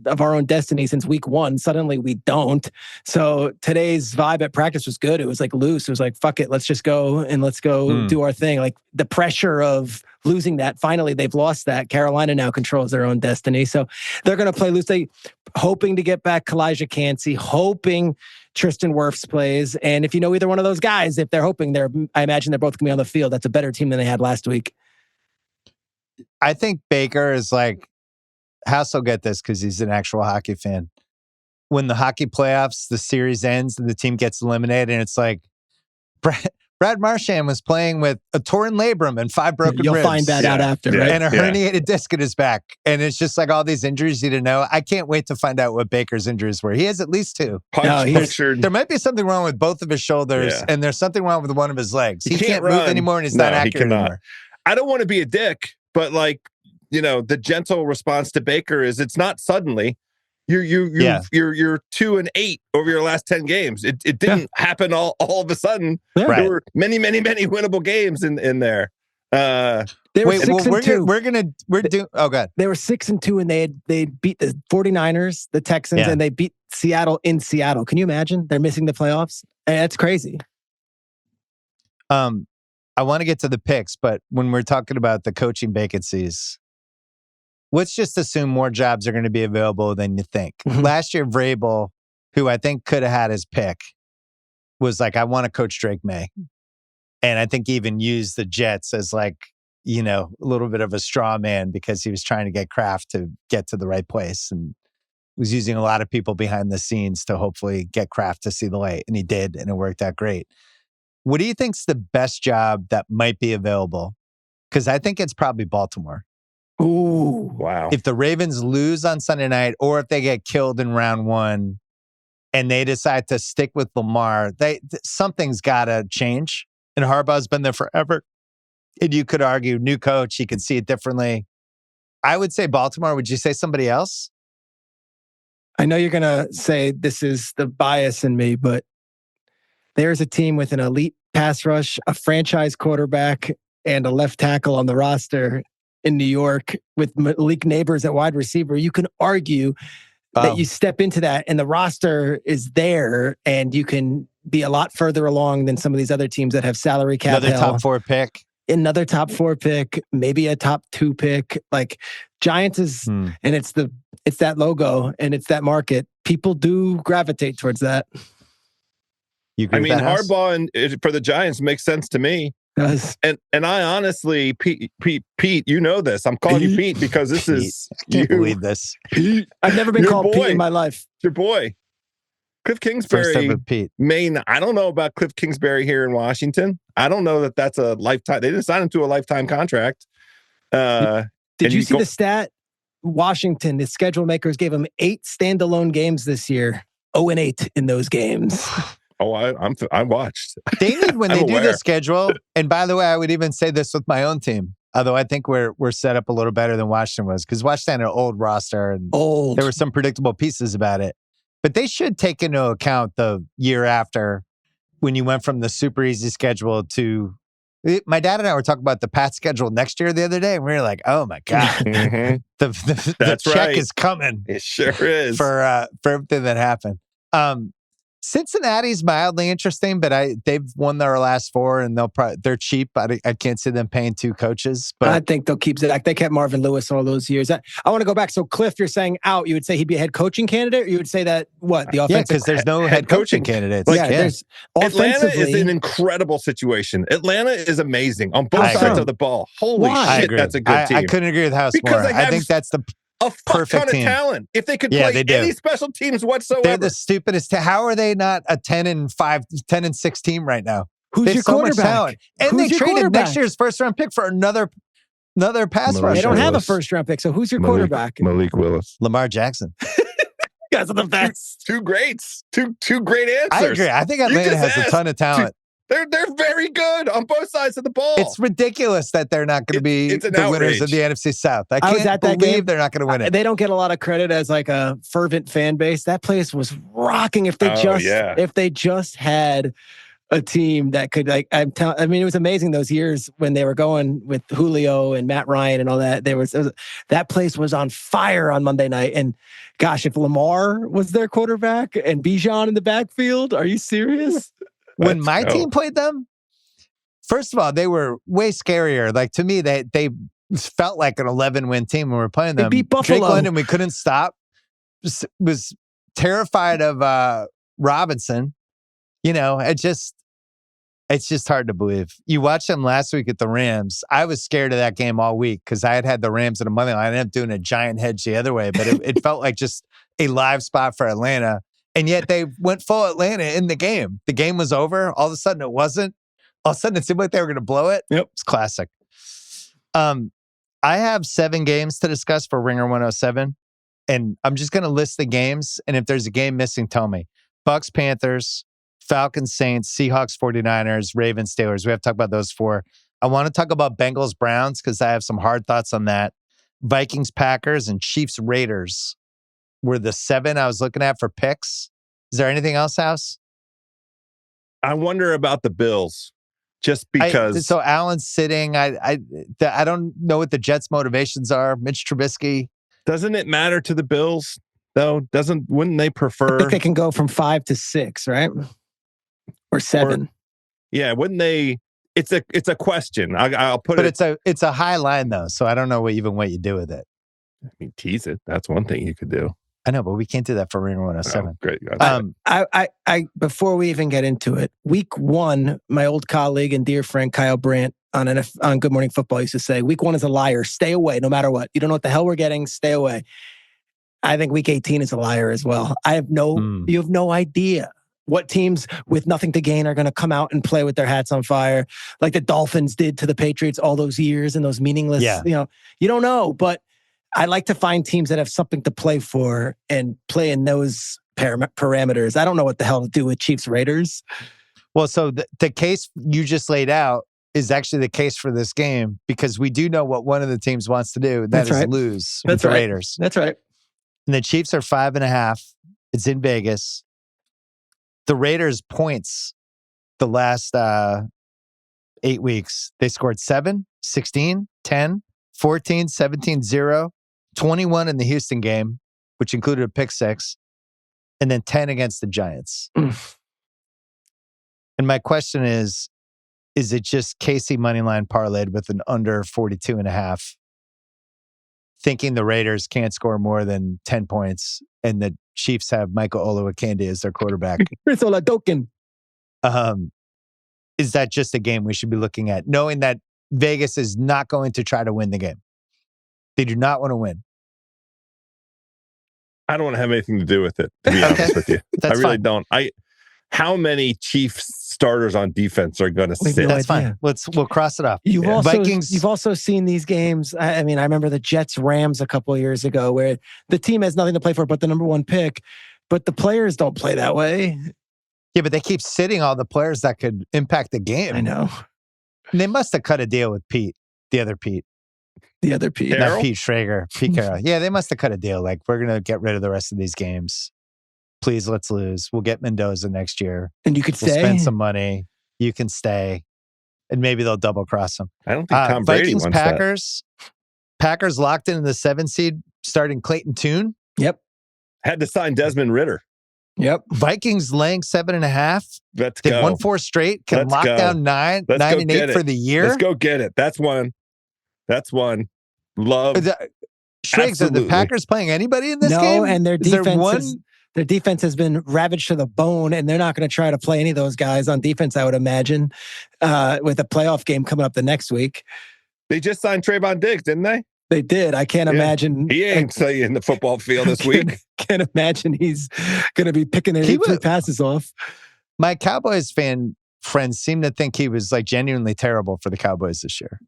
of our own destiny since week 1. Suddenly we don't. So today's vibe at practice was good. It was like loose. It was like, fuck it. Let's just go and let's go do our thing. Like the pressure of losing that. Finally, they've lost that. Carolina now controls their own destiny. So they're going to play loose. They hoping to get back Kalijah Cansey, hoping Tristan Wirfs plays. And if you know either one of those guys, if they're hoping I imagine they're both going to be on the field. That's a better team than they had last week. I think Baker is like, House will get this because he's an actual hockey fan. When the hockey playoffs, the series ends and the team gets eliminated, and it's like Brad Marchand was playing with a torn labrum and 5 broken ribs. You'll find that out after, right? And a herniated disc in his back. And it's just like all these injuries you didn't know. I can't wait to find out what Baker's injuries were. He has at least 2. There might be something wrong with both of his shoulders, and there's something wrong with one of his legs. He can't move anymore, and he's not accurate anymore. I don't want to be a dick, but like, the gentle response to Baker is it's not suddenly. You're 2-8 over your last 10 games. It didn't happen all of a sudden. Yeah. There were many winnable games in there. They were 6-2. Oh god. They were 6-2 and they beat the 49ers, the Texans, and they beat Seattle in Seattle. Can you imagine? They're missing the playoffs. That's crazy. I want to get to the picks, but when we're talking about the coaching vacancies, let's just assume more jobs are going to be available than you think. Mm-hmm. Last year, Vrabel, who I think could have had his pick, was like, I want to coach Drake Maye. And I think he even used the Jets as like, a little bit of a straw man because he was trying to get Kraft to get to the right place and was using a lot of people behind the scenes to hopefully get Kraft to see the light. And he did, and it worked out great. What do you think's the best job that might be available? Because I think it's probably Baltimore. Ooh, wow. If the Ravens lose on Sunday night or if they get killed in round 1 and they decide to stick with Lamar, something's got to change. And Harbaugh's been there forever. And you could argue, new coach, he could see it differently. I would say Baltimore. Would you say somebody else? I know you're going to say this is the bias in me, but there's a team with an elite pass rush, a franchise quarterback, and a left tackle on the roster in New York with Malik Neighbors at wide receiver, you can argue that you step into that and the roster is there and you can be a lot further along than some of these other teams that have salary cap Another top 4 pick. Another top 4 pick, maybe a top 2 pick. Like Giants is, and it's that logo and it's that market. People do gravitate towards that. You agree with that, Harbaugh and for the Giants makes sense to me. Does. And I honestly, Pete, you know this. I'm calling you Pete because this Pete. is I can't believe this. Pete. I've never been called Pete in my life. Your boy. Cliff Kingsbury, Maine. I don't know about Cliff Kingsbury here in Washington. I don't know that that's a lifetime. They didn't sign him to a lifetime contract. Did you see the stat? Washington, the schedule makers gave him 8 standalone games this year. 0-8 in those games. Oh, I watched. They need when they do the schedule. And by the way, I would even say this with my own team. Although I think we're set up a little better than Washington was because Washington had an old roster and there were some predictable pieces about it. But they should take into account the year after when you went from the super easy schedule to. My dad and I were talking about the Pats schedule next year the other day, and we were like, "Oh my god, the check is coming!" It sure is for everything that happened. Cincinnati's mildly interesting, but they've won their last 4, and they're cheap. I can't see them paying 2 coaches. But I think they'll keep Zach. They kept Marvin Lewis all those years. I want to go back. So Cliff, you're saying out. You would say he'd be a head coaching candidate, or you would say that the offensive? Yeah, because there's no head coaching candidates. There's Atlanta is an incredible situation. Atlanta is amazing on both sides of the ball. Holy shit, that's a good team. I couldn't agree with House more. I think that's the a fuck ton of talent. If they could play any special teams whatsoever. They're the stupidest. How are they not a 10-6 team right now? Who's your quarterback? And they traded next year's first-round pick for another pass rusher. They don't have a first-round pick, so who's your quarterback? Malik Willis. Lamar Jackson. You guys are the best. Two greats. Two great answers. I agree. I think Atlanta has a ton of talent. They're very good on both sides of the ball. It's ridiculous that they're not going to be the winners of the NFC South. I can't believe they're not going to win it. They don't get a lot of credit as like a fervent fan base. That place was rocking. If they just had a team that could it was amazing those years when they were going with Julio and Matt Ryan and all that. That place was on fire on Monday night. And gosh, if Lamar was their quarterback and Bijan in the backfield, are you serious? When my team played them, first of all, they were way scarier. Like to me, they felt like an 11-win team when we were playing them. They beat Buffalo. Drake London, we couldn't stop. Was terrified of Robinson. You know, it's just hard to believe. You watched them last week at the Rams. I was scared of that game all week because I had the Rams in a money line. I ended up doing a giant hedge the other way, but it felt like just a live spot for Atlanta. And yet they went full Atlanta in the game. The game was over. All of a sudden it wasn't. All of a sudden it seemed like they were going to blow it. Yep. It's classic. I have 7 games to discuss for Ringer 107. And I'm just going to list the games. And if there's a game missing, tell me. Bucks, Panthers, Falcons, Saints, Seahawks, 49ers, Ravens, Steelers. We have to talk about those 4. I want to talk about Bengals, Browns, because I have some hard thoughts on that. Vikings, Packers, and Chiefs, Raiders were the 7 I was looking at for picks. Is there anything else, House? I wonder about the Bills, just because. So Allen's sitting. I don't know what the Jets' motivations are. Mitch Trubisky. Doesn't it matter to the Bills though? Wouldn't they prefer? I think they can go from 5 to 6, right? Or 7. Wouldn't they? It's a question. I'll put it. But it's a high line though, so I don't know what you do with it. I mean, tease it. That's one thing you could do. I know, but we can't do that for Ringer 107. Oh, great. I before we even get into it, week 1, my old colleague and dear friend Kyle Brandt on Good Morning Football used to say, week 1 is a liar. Stay away, no matter what. You don't know what the hell we're getting. Stay away. I think week 18 is a liar as well. You have no idea what teams with nothing to gain are going to come out and play with their hats on fire, like the Dolphins did to the Patriots all those years and those meaningless. You don't know, but I like to find teams that have something to play for and play in those parameters. I don't know what the hell to do with Chiefs Raiders. Well, so the case you just laid out is actually the case for this game because we do know what one of the teams wants to do. That is lose with the Raiders. That's right. And the Chiefs are 5.5. It's in Vegas. The Raiders points the last 8 weeks. They scored 7, 16, 10, 14, 17, 0, 21 in the Houston game, which included a pick six, and then 10 against the Giants. And my question is it just Casey moneyline parlayed with an under 42.5, thinking the Raiders can't score more than 10 points and the Chiefs have Michael Olawokandi as their quarterback? Chris Oladokin. Is that just a game we should be looking at, knowing that Vegas is not going to try to win the game? They do not want to win. I don't want to have anything to do with it, to be honest with you. I really don't. How many Chiefs starters on defense are going to sit? That's fine. We'll cross it off. You've also seen these games. I mean, I remember the Jets-Rams a couple of years ago where the team has nothing to play for but the number one pick, but the players don't play that way. Yeah, but they keep sitting all the players that could impact the game. I know. They must have cut a deal with Pete, the other Pete. Not Pete Schrager, Pete Carroll. Yeah, they must have cut a deal. Like, we're going to get rid of the rest of these games. Please, let's lose. We'll get Mendoza next year. And you could we'll stay. Spend some money. You can stay. And maybe they'll double cross them. I don't think Tom Brady Vikings, wants Packers. That. Packers locked in the 7 seed, starting Clayton Tune. Yep. Had to sign Desmond Ritter. Yep. Vikings laying 7.5. Let's They've go. won 4 straight. Can lock down 9 and 8 for the year. Let's go get it. That's one. Love. Shregs, are the Packers playing anybody in this game? No, and their defense has been ravaged to the bone, and they're not going to try to play any of those guys on defense, I would imagine, with a playoff game coming up the next week. They just signed Trayvon Diggs, didn't they? They did. I can't imagine. He ain't in the football field this week. Can't imagine he's going to be picking their 2 passes off. My Cowboys fan friends seem to think he was like genuinely terrible for the Cowboys this year.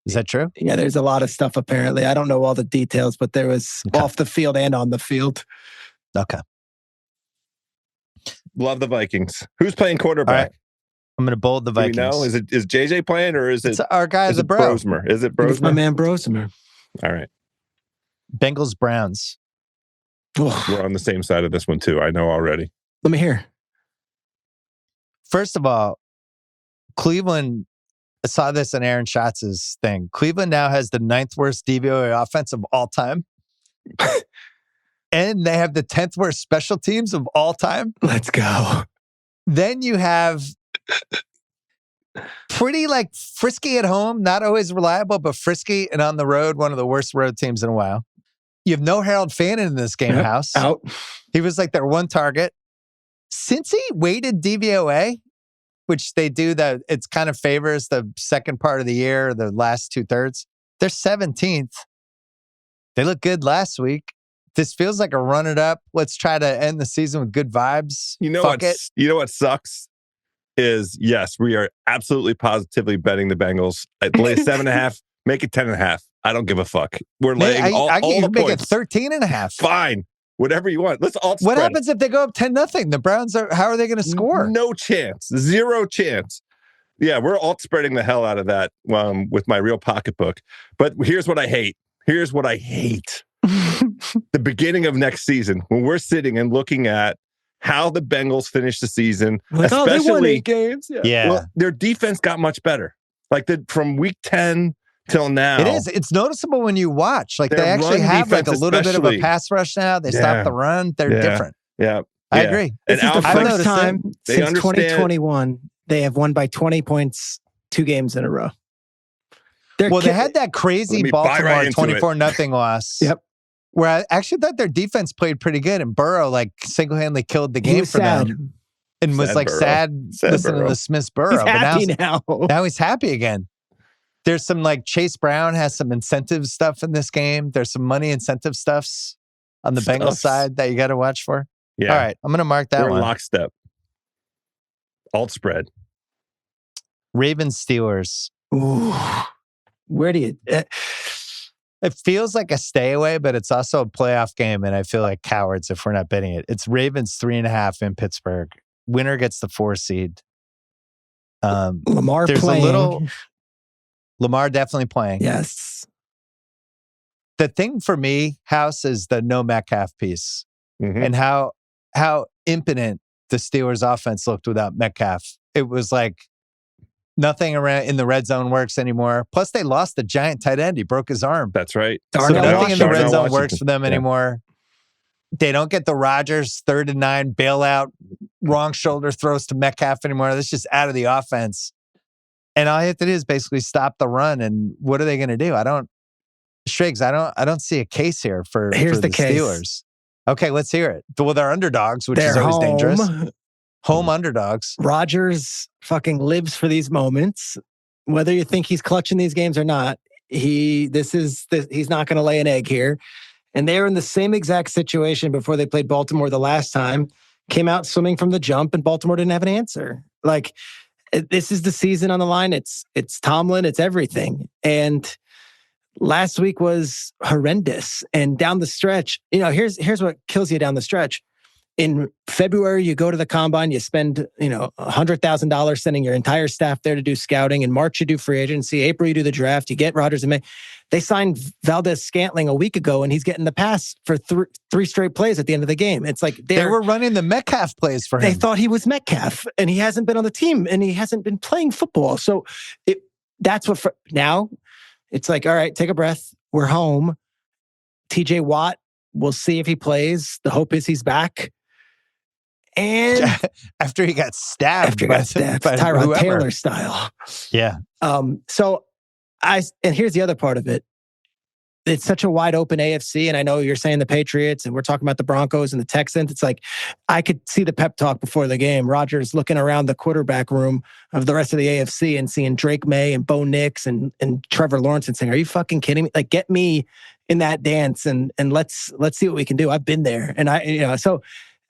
Is that true? Yeah, there's a lot of stuff apparently. I don't know all the details, but there was off the field and on the field. Okay. Love the Vikings. Who's playing quarterback? Right. I'm going to bold the Vikings. Do we know? Is JJ playing or is it? It's our guy, the bro. Brosmer? Is it Brosmer? It's my man Brosmer. All right. Bengals, Browns. We're on the same side of this one too. I know already. Let me hear. First of all, Cleveland, I saw this in Aaron Schatz's thing. Cleveland now has the 9th worst DVOA offense of all time. And they have the 10th worst special teams of all time. Let's go. Then you have pretty like frisky at home, not always reliable, but frisky, and on the road, one of the worst road teams in a while. You have no Harold Fannin in this game house. Out. He was like their one target. Since he weighted DVOA, which they do, that it's kind of favors the second part of the year, the last 2/3, they're 17th. They look good last week. This feels like a run it up. Let's try to end the season with good vibes. You know what sucks is, yes, we are absolutely positively betting the Bengals. I'd lay 7.5, make it 10.5. I don't give a fuck. We're laying all the make points. It 13.5. Fine. Whatever you want. Let's all What happens if they go up 10-0? The Browns how are they going to score? No chance. 0 chance. Yeah, we're alt spreading the hell out of that with my real pocketbook. But here's what I hate. The beginning of next season, when we're sitting and looking at how the Bengals finish the season, especially they won 8 games. Yeah. Well, their defense got much better. Like from week 10 till now. It is. It's noticeable when you watch. Like they actually have like a little bit of a pass rush now. They stop the run. They're different. Yeah. I agree. This is the first time since 2021 they have won by 20 points 2 games in a row. They had that crazy Baltimore 24-0 loss. Yep. Where I actually thought their defense played pretty good, and Burrow like single-handedly killed the game for them, and was like sad listening to Smith's Burrow. He's happy now. Now he's happy again. There's some like Chase Brown has some incentive stuff in this game. There's some money incentive stuffs on the Bengals side that you got to watch for. Yeah. All right, I'm going to mark that We're one. In lockstep. Alt spread. Ravens Steelers. Ooh. Where do you? It feels like a stay away, but it's also a playoff game, and I feel like cowards if we're not betting it. It's Ravens 3.5 in Pittsburgh. Winner gets the 4 seed. Lamar playing. Lamar definitely playing. Yes. The thing for me, House, is the no Metcalf piece, and how impotent the Steelers offense looked without Metcalf. It was like Nothing around in the red zone works anymore. Plus, they lost the giant tight end. He broke his arm. That's right. So nothing in the red zone Washington works for them anymore. They don't get the Rodgers 3rd and 9 bailout, wrong shoulder throws to Metcalf anymore. That's just out of the offense. And all you have to do is basically stop the run. And what are they going to do? I don't see a case here for the Steelers. Okay, let's hear it. Well, they're underdogs, which is always dangerous. Home underdogs. Rodgers fucking lives for these moments. Whether you think he's clutching these games or not, he's not going to lay an egg here. And they were in the same exact situation before they played Baltimore the last time. Came out swimming from the jump, and Baltimore didn't have an answer. Like, this is the season on the line. It's Tomlin. It's everything. And last week was horrendous. And down the stretch, here's what kills you down the stretch. In February, you go to the combine, you spend, $100,000 sending your entire staff there to do scouting. In March, you do free agency. April, you do the draft. You get Rodgers and Maye. They signed Valdez-Scantling a week ago, and he's getting the pass for three straight plays at the end of the game. It's like they were running the Metcalf plays for him. They thought he was Metcalf, and he hasn't been on the team, and he hasn't been playing football. So that's what now it's like, all right, take a breath. We're home. TJ Watt, we'll see if he plays. The hope is he's back. And after he got stabbed, Tyrod Taylor style. Yeah. And here's the other part of it. It's such a wide open AFC. And I know you're saying the Patriots and we're talking about the Broncos and the Texans. It's like, I could see the pep talk before the game. Rodgers looking around the quarterback room of the rest of the AFC and seeing Drake May and Bo Nix and Trevor Lawrence and saying, are you fucking kidding me? Like, get me in that dance and let's see what we can do. I've been there. And so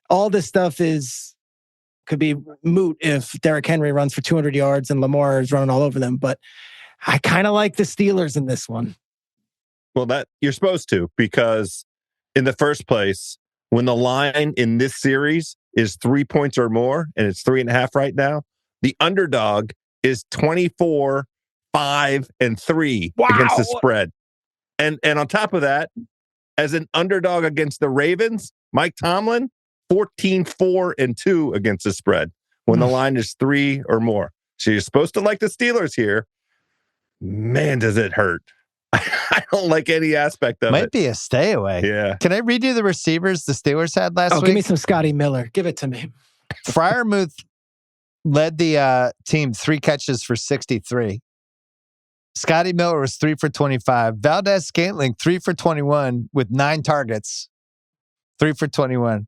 all this stuff could be moot if Derrick Henry runs for 200 yards and Lamar is running all over them. But I kind of like the Steelers in this one. Well, that you're supposed to, because in the first place, when the line in this series is 3 points or more, and it's 3.5 right now, the underdog is 24, 5, and 3 against the spread. And on top of that, as an underdog against the Ravens, Mike Tomlin, 14, 4, and 2 against the spread when the line is 3 or more. So you're supposed to like the Steelers here. Man, does it hurt. I don't like any aspect of it. Might be a stay away. Yeah. Can I read you the receivers the Steelers had last week? Give me some Scotty Miller. Give it to me. Freiermuth led the team 3 catches for 63. Scotty Miller was 3 for 25. Valdez-Scantling 3 for 21 with 9 targets. 3 for 21.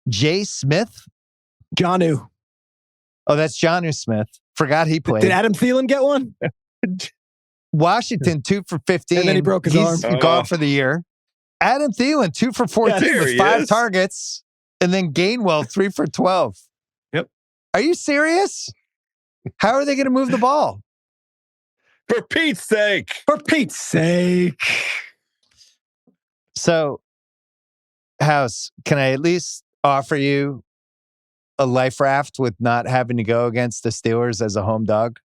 Jay Smith? Jonnu. Oh, that's Jonnu Smith. Forgot he played. Did Adam Thielen get one? Washington 2 for 15. And then he broke his arm. He's gone for the year. Adam Thielen 2 for 14 with 5 targets. And then Gainwell 3 for 12. Yep. Are you serious? How are they going to move the ball? For Pete's sake. For Pete's sake. So, House, can I at least offer you a life raft with not having to go against the Steelers as a home dog?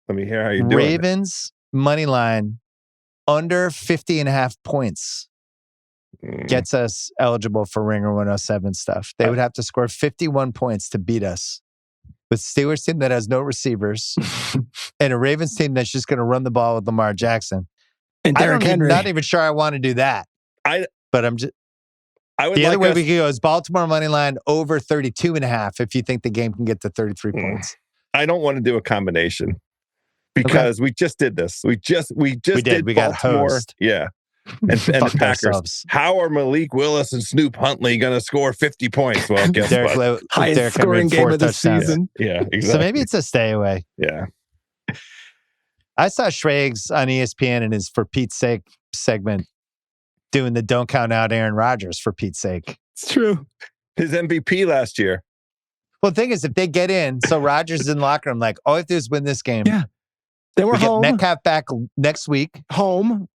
Let me hear how you do it. Ravens money line under 50.5 points gets us eligible for Ringer 107 stuff. They would have to score 51 points to beat us. With Steelers team that has no receivers and a Ravens team that's just going to run the ball with Lamar Jackson. And Derrick Henry. Not even sure I want to do that. But I'm just... The other way we could go is Baltimore money line over 32.5 if you think the game can get to 33 points. I don't want to do a combination because we just did this. We just did We Baltimore. got hosed. Yeah. And the Packers. Ourselves. How are Malik Willis and Snoop Huntley going to score 50 points? Well, guess what? Highest scoring game of the season. Yeah, exactly. So maybe it's a stay away. Yeah. I saw Schrager on ESPN in his For Pete's Sake segment doing the don't count out Aaron Rodgers for Pete's sake. It's true. His MVP last year. Well, the thing is, if they get in, so Rodgers is in the locker room, like, all I have to do is win this game. Yeah. Then we're home. Get Metcalf back next week. Home.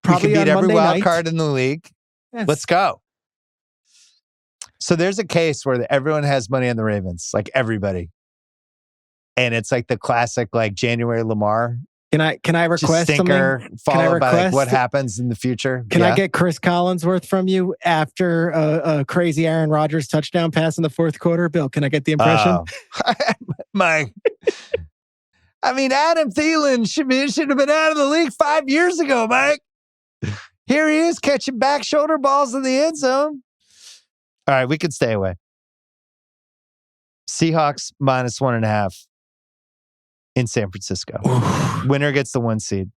Probably we can beat every Monday wild night. card in the league. Yes. Let's go. So there's a case where everyone has money on the Ravens, like everybody. And it's like the classic, like January Lamar. Can I request stinker something? Followed by like what happens in the future? Can I get Chris Collinsworth from you after a crazy Aaron Rodgers touchdown pass in the fourth quarter? Bill, can I get the impression? My I mean, Adam Thielen should have been out of the league 5 years ago, Mike. Here he is catching back shoulder balls in the end zone. All right, we can stay away. Seahawks -1.5 in San Francisco. Winner gets the 1 seed.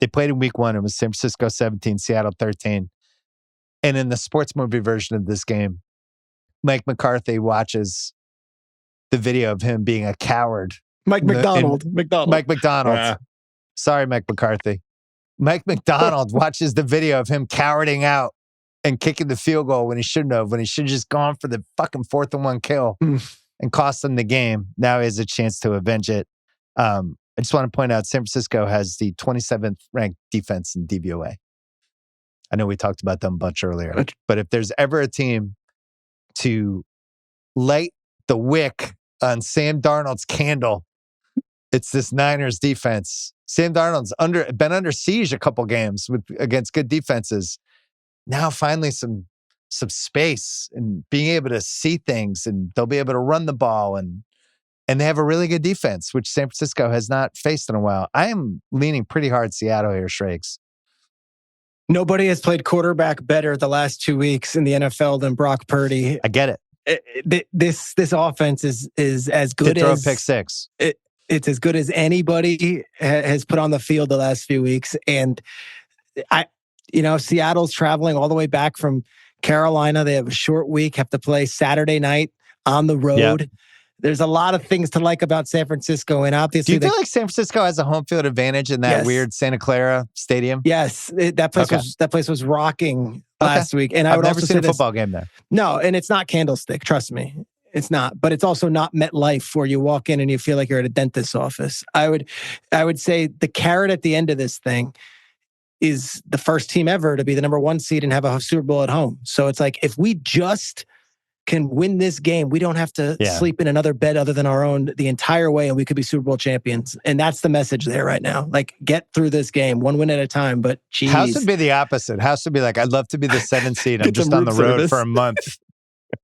They played in week 1. It was San Francisco 17, Seattle 13. And in the sports movie version of this game, Mike McCarthy watches the video of him being a coward. Mike McDonald. Mike McDonald. Sorry, Mike McCarthy. Mike McDonald watches the video of him cowarding out and kicking the field goal when he shouldn't have, when he should have just gone for the fucking 4th and 1 kill and cost them the game. Now he has a chance to avenge it. I just want to point out San Francisco has the 27th ranked defense in DVOA. I know we talked about them a bunch earlier, but if there's ever a team to light the wick on Sam Darnold's candle, it's this Niners defense. Sam Darnold's been under siege a couple games against good defenses. Now finally some space and being able to see things, and they'll be able to run the ball, and they have a really good defense, which San Francisco has not faced in a while. I am leaning pretty hard Seattle here, Shregs. Nobody has played quarterback better the last 2 weeks in the NFL than Brock Purdy. I get it. This offense is as good to throw as a pick six. It's as good as anybody has put on the field the last few weeks. And Seattle's traveling all the way back from Carolina. They have a short week, have to play Saturday night on the road. Yep. There's a lot of things to like about San Francisco, and obviously, do you feel like San Francisco has a home field advantage in that weird Santa Clara stadium? Yes, that place was rocking last week, and I've never seen a football game there. No, and it's not Candlestick. Trust me, it's not. But it's also not MetLife, where you walk in and you feel like you're at a dentist's office. I would say the carrot at the end of this thing is the first team ever to be the number 1 seed and have a Super Bowl at home. So it's like, if we just can win this game, we don't have to sleep in another bed other than our own the entire way, and we could be Super Bowl champions. And that's the message there right now. Like, get through this game, 1 win at a time. But geez. House would be the opposite. House would be like, I'd love to be the 7th seed. I'm just on the road for a month.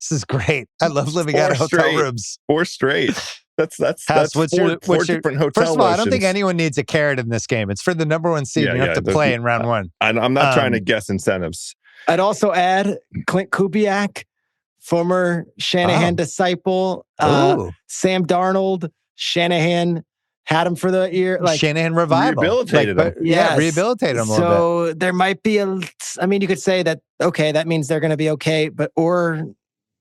This is great. I love living out of hotel rooms. 4 straight. That's House, four different hotel First of all, I don't lotions. think anyone needs a carrot in this game. It's for the number 1 seed. You have to play in round 1. I'm not trying to guess incentives. I'd also add Clint Kubiak, former Shanahan disciple. Sam Darnold, Shanahan had him for the year. Like Shanahan revival. Rehabilitated him. Rehabilitated him a little bit. So there might be you could say that, okay, that means they're going to be okay, or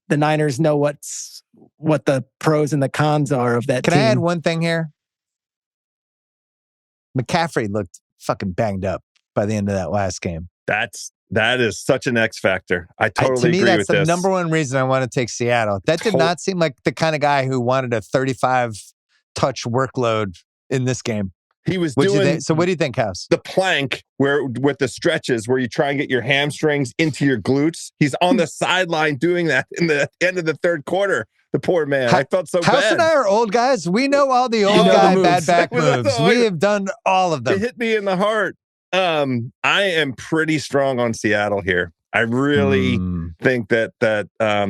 the Niners know what the pros and the cons are of that team. Can I add one thing here? McCaffrey looked fucking banged up by the end of that last game. That is such an X factor. I totally agree with this. To me, that's the number 1 reason I want to take Seattle. That did not seem like the kind of guy who wanted a 35-touch workload in this game. He was doing. So what do you think, House? The plank with the stretches where you try and get your hamstrings into your glutes. He's on the sideline doing that in the end of the 3rd quarter. The poor man. I felt so bad. House and I are old guys. We know all the old guy bad back moves. We have done all of them. It hit me in the heart. I am pretty strong on Seattle here. I really think that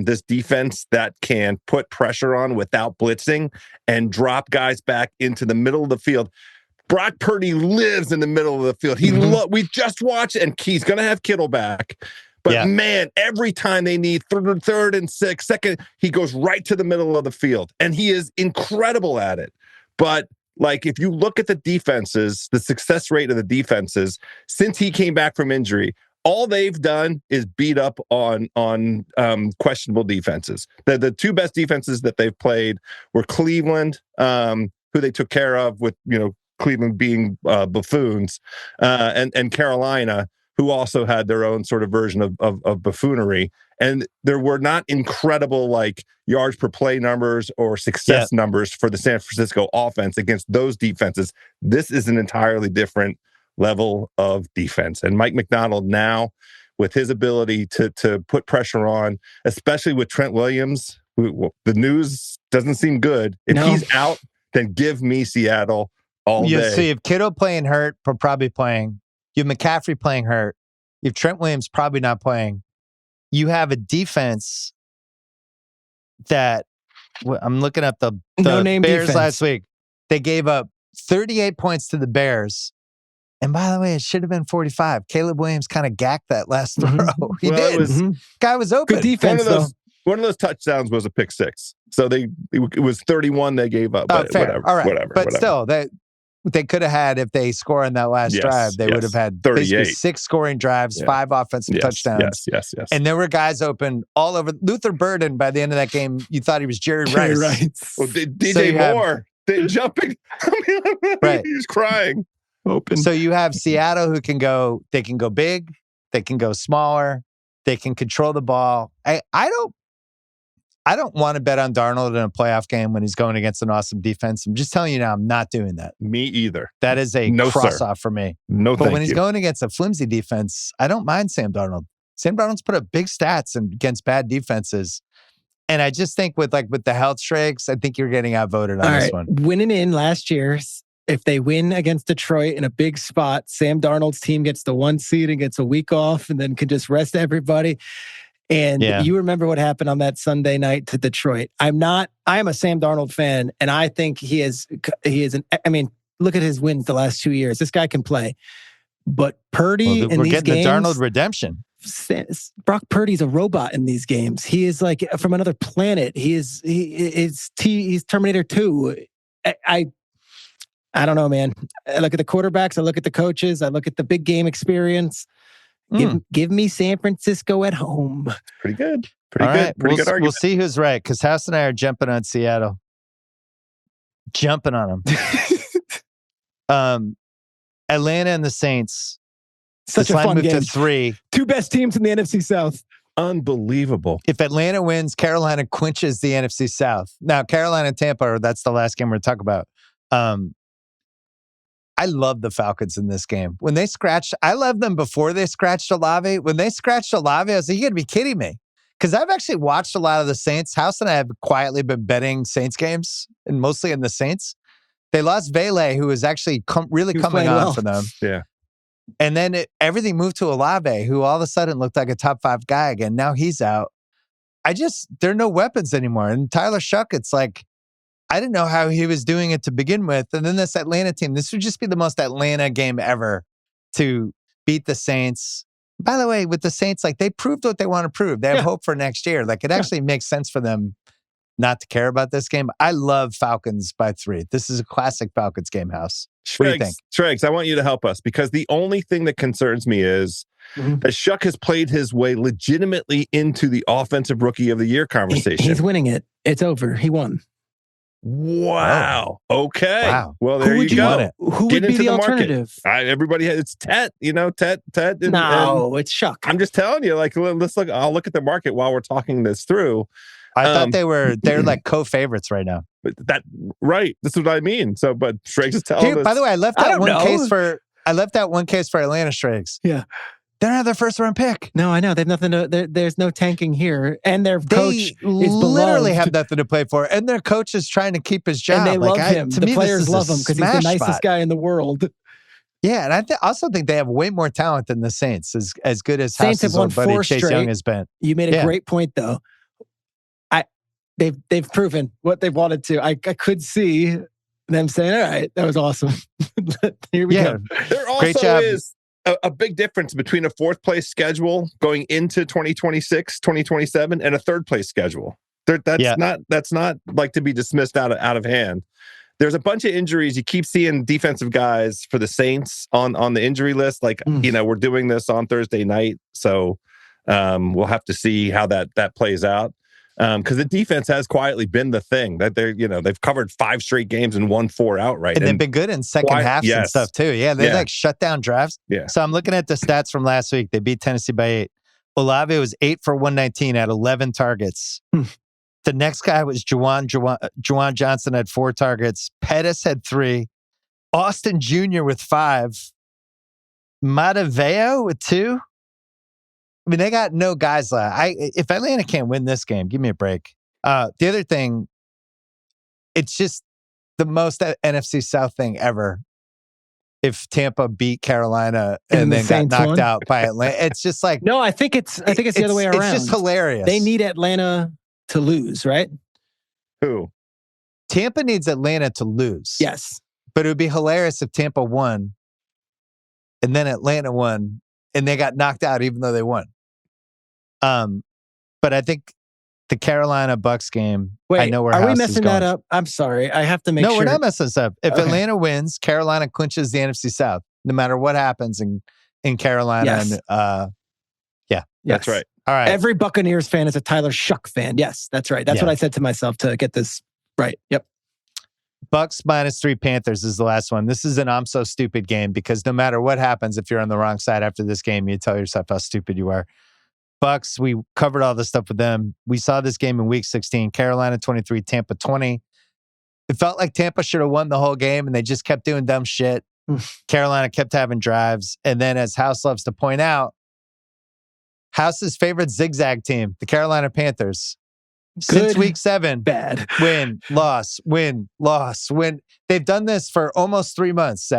this defense that can put pressure on without blitzing and drop guys back into the middle of the field. Brock Purdy lives in the middle of the field. We just watched, and he's going to have Kittle back. But man, every time they need third and 6, second, he goes right to the middle of the field, and he is incredible at it. But like, if you look at the defenses, the success rate of the defenses since he came back from injury, all they've done is beat up on questionable defenses. The 2 best defenses that they've played were Cleveland, who they took care of with Cleveland being buffoons, and Carolina, who also had their own sort of version of buffoonery. And there were not incredible like yards per play numbers or success numbers for the San Francisco offense against those defenses. This is an entirely different level of defense. And Mike McDonald now, with his ability to put pressure on, especially with Trent Williams, the news doesn't seem good. If he's out, then give me Seattle all day. So you have Kittle playing hurt, but probably playing. You have McCaffrey playing hurt. You have Trent Williams probably not playing. You have a defense that I'm looking at the no-name Bears defense last week. They gave up 38 points to the Bears. And by the way, it should have been 45. Caleb Williams kind of gacked that last throw. He did. Guy was open. Good defense, one of those touchdowns was a pick six. So it was 31 they gave up. But fair. Whatever, all right. whatever. But still, they could have had, if they score on that last drive, they would have had 38. 6 scoring drives, 5 offensive touchdowns. Yes. And there were guys open all over. Luther Burden, by the end of that game, you thought he was Jerry Rice. Well, DJ Moore jumping. Right. He was crying. Open. So you have Seattle who can go big, they can go smaller, they can control the ball. I don't want to bet on Darnold in a playoff game when he's going against an awesome defense. I'm just telling you now, I'm not doing that. Me either. That is a cross-off for me. But when he's going against a flimsy defense, I don't mind Sam Darnold. Sam Darnold's put up big stats against bad defenses. And I just think with the health streaks, I think you're getting outvoted on this one. Winning in last year, if they win against Detroit in a big spot, Sam Darnold's team gets the 1 seed and gets a week off and then can just rest everybody. And you remember what happened on that Sunday night to Detroit. I am a Sam Darnold fan, and I think he is look at his wins the last 2 years. This guy can play. But Purdy in these games... We're getting the Darnold redemption. Brock Purdy's a robot in these games. He is like from another planet. He's Terminator 2. I don't know, man. I look at the quarterbacks. I look at the coaches. I look at the big game experience. Give me San Francisco at home. Pretty good. Pretty good argument. We'll see who's right, because House and I are jumping on Seattle. Jumping on them. Atlanta and the Saints. Such a fun game. To 3. 2 best teams in the NFC South. Unbelievable. If Atlanta wins, Carolina quenches the NFC South. Now, Carolina and Tampa, that's the last game we're going to talk about. I love the Falcons in this game. I loved them before they scratched Olave. When they scratched Olave, I was like, you got to be kidding me. Because I've actually watched a lot of the Saints. House and I have quietly been betting Saints games, and mostly in the Saints. They lost Vele, who was actually coming on for them. Yeah. And then everything moved to Olave, who all of a sudden looked like a top 5 guy again. Now he's out. There are no weapons anymore. And Tyler Shuck, it's like, I didn't know how he was doing it to begin with. And then this Atlanta team, this would just be the most Atlanta game ever to beat the Saints. By the way, with the Saints, they proved what they want to prove. They have hope for next year. It actually makes sense for them not to care about this game. I love Falcons by 3. This is a classic Falcons game, House. What do you think? Shregs, I want you to help us, because the only thing that concerns me is that Shuck has played his way legitimately into the offensive rookie of the year conversation. He's winning it. It's over. He won. Wow. Okay. Wow. Well, there you go. Who would be the alternative? Everybody has, it's Tet, Tet. It's Shuck. I'm just telling you, let's look. I'll look at the market while we're talking this through. I thought they're like co-favorites right now. Right. This is what I mean. So, but Shregs is telling us. By the way, I left that one case for Atlanta Shregs. Yeah. They don't have their first round pick. No, I know. They have nothing to, there's no tanking here. And their coach is literally have nothing to play for. And their coach is trying to keep his job. And they love him. The players love him because he's the nicest guy in the world. Yeah, and I also think they have way more talent than the Saints, as good as House's old buddy Chase Young has been. You made a great point, though. They've proven what they wanted to. I could see them saying, all right, that was awesome. Here we go. There also is a big difference between a 4th place schedule going into 2026, 2027 and a 3rd place schedule. That's not like to be dismissed out of hand. There's a bunch of injuries. You keep seeing defensive guys for the Saints on the injury list. We're doing this on Thursday night. So we'll have to see how that plays out. Because the defense has quietly been the thing that they've covered 5 straight games and won 4 outright. And they've been good in second halves and stuff too. Yeah, they shut down drives. Yeah. So I'm looking at the stats from last week. They beat Tennessee by 8. Olave was 8 for 119 at 11 targets. The next guy was Juwan Johnson had 4 targets. Pettis had 3. Austin Jr. with 5. Mataveo with 2. I mean, they got no guys left. If Atlanta can't win this game, give me a break. The other thing, it's just the most NFC South thing ever. If Tampa beat Carolina and then got knocked out by Atlanta, it's just like no. I think it's the other way around. It's just hilarious. They need Atlanta to lose, right? Who? Tampa needs Atlanta to lose. Yes. But it would be hilarious if Tampa won and then Atlanta won and they got knocked out even though they won. But I think the Carolina Bucks game, Wait, I know where are House we is messing going. that up? I'm sorry. I have to make no, sure. we're not messing this up. If Okay. Atlanta wins, Carolina clinches the NFC South, no matter what happens in Carolina. Yes. And Yes. That's right. All right. Every Buccaneers fan is a Tyler Shuck fan. Yes, that's right. That's what I said to myself to get this right. Yep. Bucks -3 Panthers is the last one. This is an I'm so stupid game because no matter what happens, if you're on the wrong side after this game, you tell yourself how stupid you are. Bucks, we covered all this stuff with them. We saw this game in week 16, Carolina 23, Tampa 20. It felt like Tampa should have won the whole game and they just kept doing dumb shit. Carolina kept having drives. And then as House loves to point out, House's favorite zigzag team, the Carolina Panthers. Since Good, week 7, bad. win, loss, win, loss, win. They've done this for almost 3 months.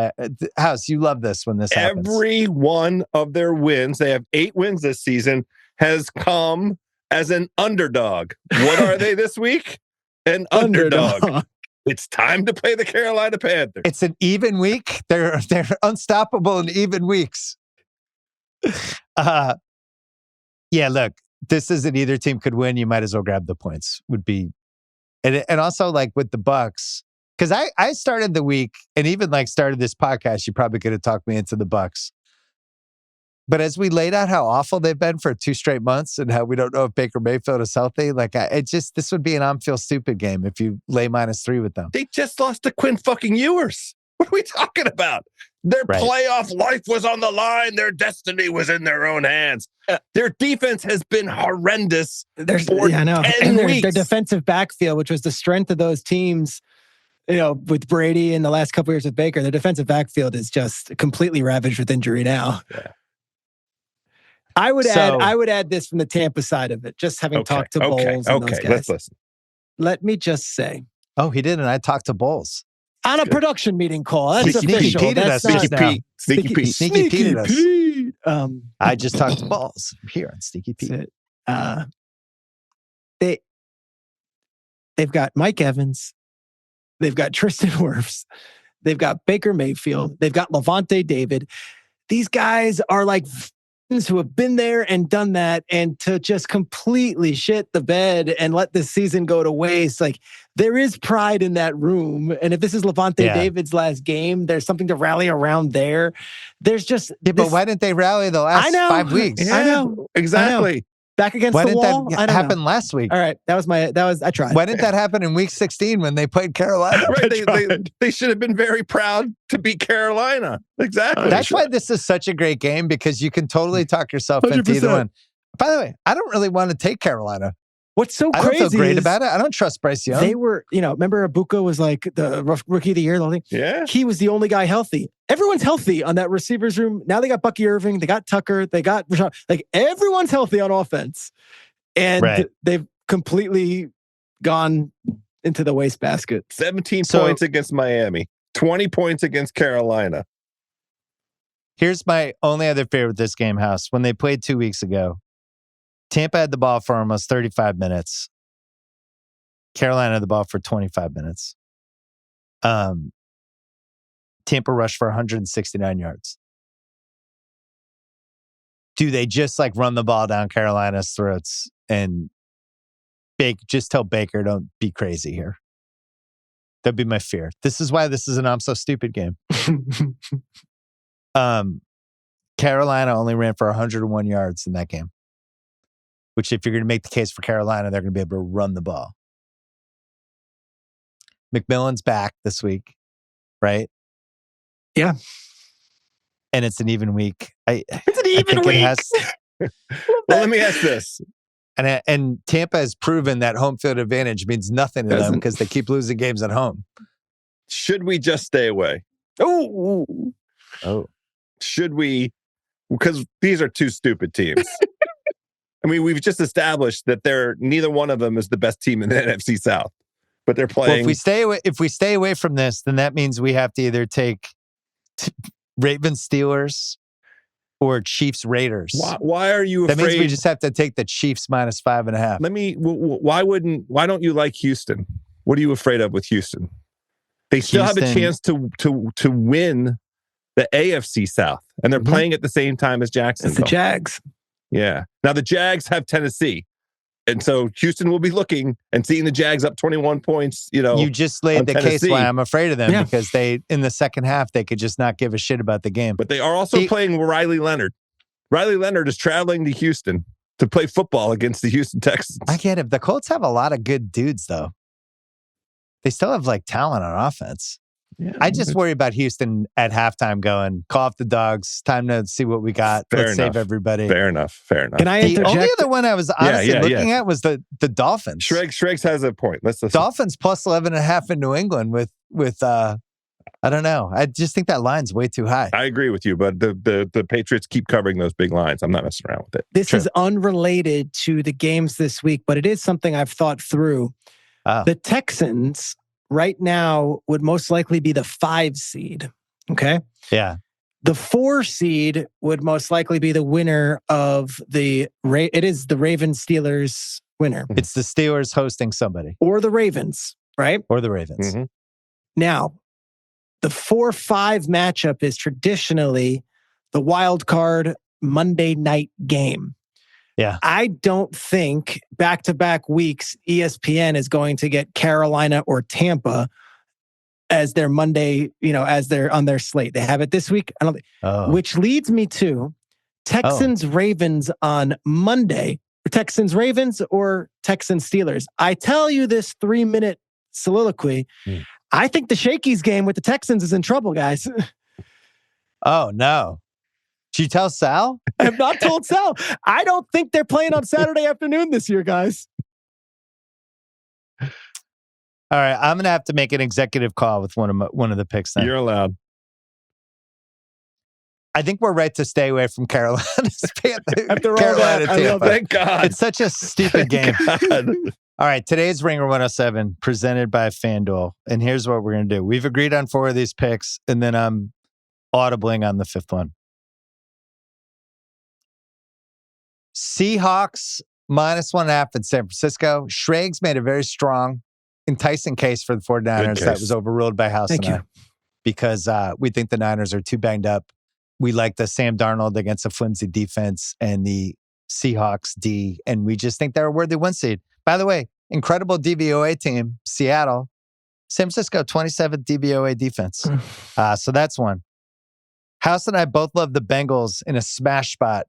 House, you love this when this happens. Every one of their wins, they have 8 wins this season, has come as an underdog. What are they this week? An underdog. It's time to play the Carolina Panthers. It's an even week. They're unstoppable in even weeks. Yeah, look, this isn't either team could win. You might as well grab the points. Would be, and also like with the Bucks, because I started the week and even like started this podcast. You probably could have talked me into the Bucks. But as we laid out how awful they've been for 2 straight months and how we don't know if Baker Mayfield is healthy, like this would be an I'm feel stupid game if you lay -3 with them. They just lost to Quinn fucking Ewers. What are we talking about? Their playoff life was on the line. Their destiny was in their own hands. Their defense has been horrendous for 10 weeks. Their defensive backfield, which was the strength of those teams, with Brady in the last couple of years with Baker, their defensive backfield is just completely ravaged with injury now. Yeah. I would add this from the Tampa side of it, just having talked to Bowles and those guys. Let's listen. Let me just say. Oh, he did, and I talked to Bowles. On a production meeting call. That's official. Sneaky Pete. Sneaky Pete. I just talked to Bowles here on Sneaky Pete. They've got Mike Evans. They've got Tristan Wirfs. They've got Baker Mayfield. They've got Levante David. These guys are like who have been there and done that, and to just completely shit the bed and let this season go to waste. Like, there is pride in that room. And if this is Levante David's last game, there's something to rally around there. There's just but why didn't they rally the last 5 weeks? I know. Exactly. I know. Back against why the didn't wall? that happen last week? All right. I tried. Why didn't that happen in week 16 when they played Carolina? Right, they should have been very proud to beat Carolina. Exactly. That's why this is such a great game, because you can totally talk yourself 100%. Into either one. By the way, I don't really want to take Carolina. What's so crazy? I don't feel great about it. I don't trust Bryce Young. They were, remember Abuka was like the rookie of the year. The whole thing. Yeah. He was the only guy healthy. Everyone's healthy on that receivers room. Now they got Bucky Irving. They got Tucker. They got Rashad. Like, everyone's healthy on offense. And they've completely gone into the wastebasket. 17 points against Miami. 20 points against Carolina. Here's my only other fear with this game, House. When they played 2 weeks ago, Tampa had the ball for almost 35 minutes. Carolina had the ball for 25 minutes. Tampa rushed for 169 yards. Do they just run the ball down Carolina's throats and just tell Baker, don't be crazy here? That'd be my fear. This is why this is an I'm so stupid game. Carolina only ran for 101 yards in that game, which if you're going to make the case for Carolina, they're going to be able to run the ball. McMillan's back this week, right? Yeah. And it's an even week. It's an even week. Well, let me ask this. And Tampa has proven that home field advantage means nothing to them because they keep losing games at home. Should we just stay away? Oh. Should we? Because these are two stupid teams. I mean, we've just established that neither one of them is the best team in the NFC South, but they're playing. Well, if we stay away from this, then that means we have to either take Ravens Steelers or Chiefs Raiders. Why are you afraid? That means we just have to take the Chiefs -5.5. Why don't you like Houston? What are you afraid of with Houston? They still have a Houston. chance to win the AFC South, and they're playing at the same time as Jacksonville. It's the Jags. Yeah. Now the Jags have Tennessee, and so Houston will be looking and seeing the Jags up 21 points. You just laid the Tennessee. case why I'm afraid of them because they in the second half they could just not give a shit about the game. But they are also playing Riley Leonard. Riley Leonard is traveling to Houston to play football against the Houston Texans. I get it. The Colts have a lot of good dudes, though. They still have talent on offense. Yeah, I just worry about Houston at halftime going, call off the dogs. Time to see what we got. Let's save everybody. Fair enough. Can I the interject? only other one I was honestly looking at was the Dolphins. Shregs has a point. Let's listen. Dolphins plus 11.5 in New England with I don't know. I just think that line's way too high. I agree with you, but the Patriots keep covering those big lines. I'm not messing around with it. This is unrelated to the games this week, but it is something I've thought through. The Texans right now would most likely be the 5 seed. Okay. Yeah. The 4 seed would most likely be the winner of it is the Ravens Steelers winner. It's the Steelers hosting somebody. Or the Ravens, right? Or the Ravens. Mm-hmm. Now, the 4-5 matchup is traditionally the wild card Monday night game. Yeah. I don't think back-to-back weeks ESPN is going to get Carolina or Tampa as their Monday, as they're on their slate. They have it this week. I don't think. Which leads me to Texans Ravens on Monday. Texans Ravens or Texans Steelers. I tell you this 3-minute soliloquy. I think the Shakey's game with the Texans is in trouble, guys. Oh no. Did you tell Sal? I have not told Sal. I don't think they're playing on Saturday afternoon this year, guys. All right, I'm gonna have to make an executive call with one of the picks. Then You're allowed. I think we're right to stay away from Carolina's After all Carolina that, Tampa. Thank God. It's such a stupid game. All right, today's Ringer 107 presented by FanDuel, and here's what we're gonna do. We've agreed on 4 of these picks, and then I'm audibling on the 5th one. Seahawks minus 1.5 in San Francisco. Schrager's made a very strong, enticing case for the 49ers that was overruled by House and I because we think the Niners are too banged up. We like the Sam Darnold against a flimsy defense and the Seahawks D, and we just think they're a worthy 1 seed. By the way, incredible DVOA team, Seattle. San Francisco, 27th DVOA defense. So that's one. House and I both love the Bengals in a smash spot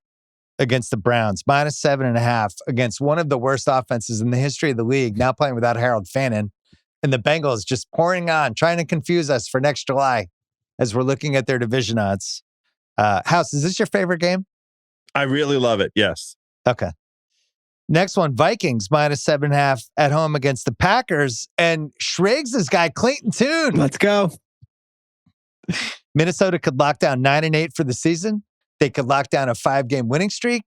against the Browns, minus 7.5 against one of the worst offenses in the history of the league, now playing without Harold Fannin. And the Bengals just pouring on, trying to confuse us for next July as we're looking at their division odds. House, is this your favorite game? I really love it. Yes. Okay. Next one, Vikings, minus 7.5 at home against the Packers. And Schrags' guy, Clayton Tune. Let's go. Minnesota could lock down 9-8 for the season. They could lock down a 5-game winning streak.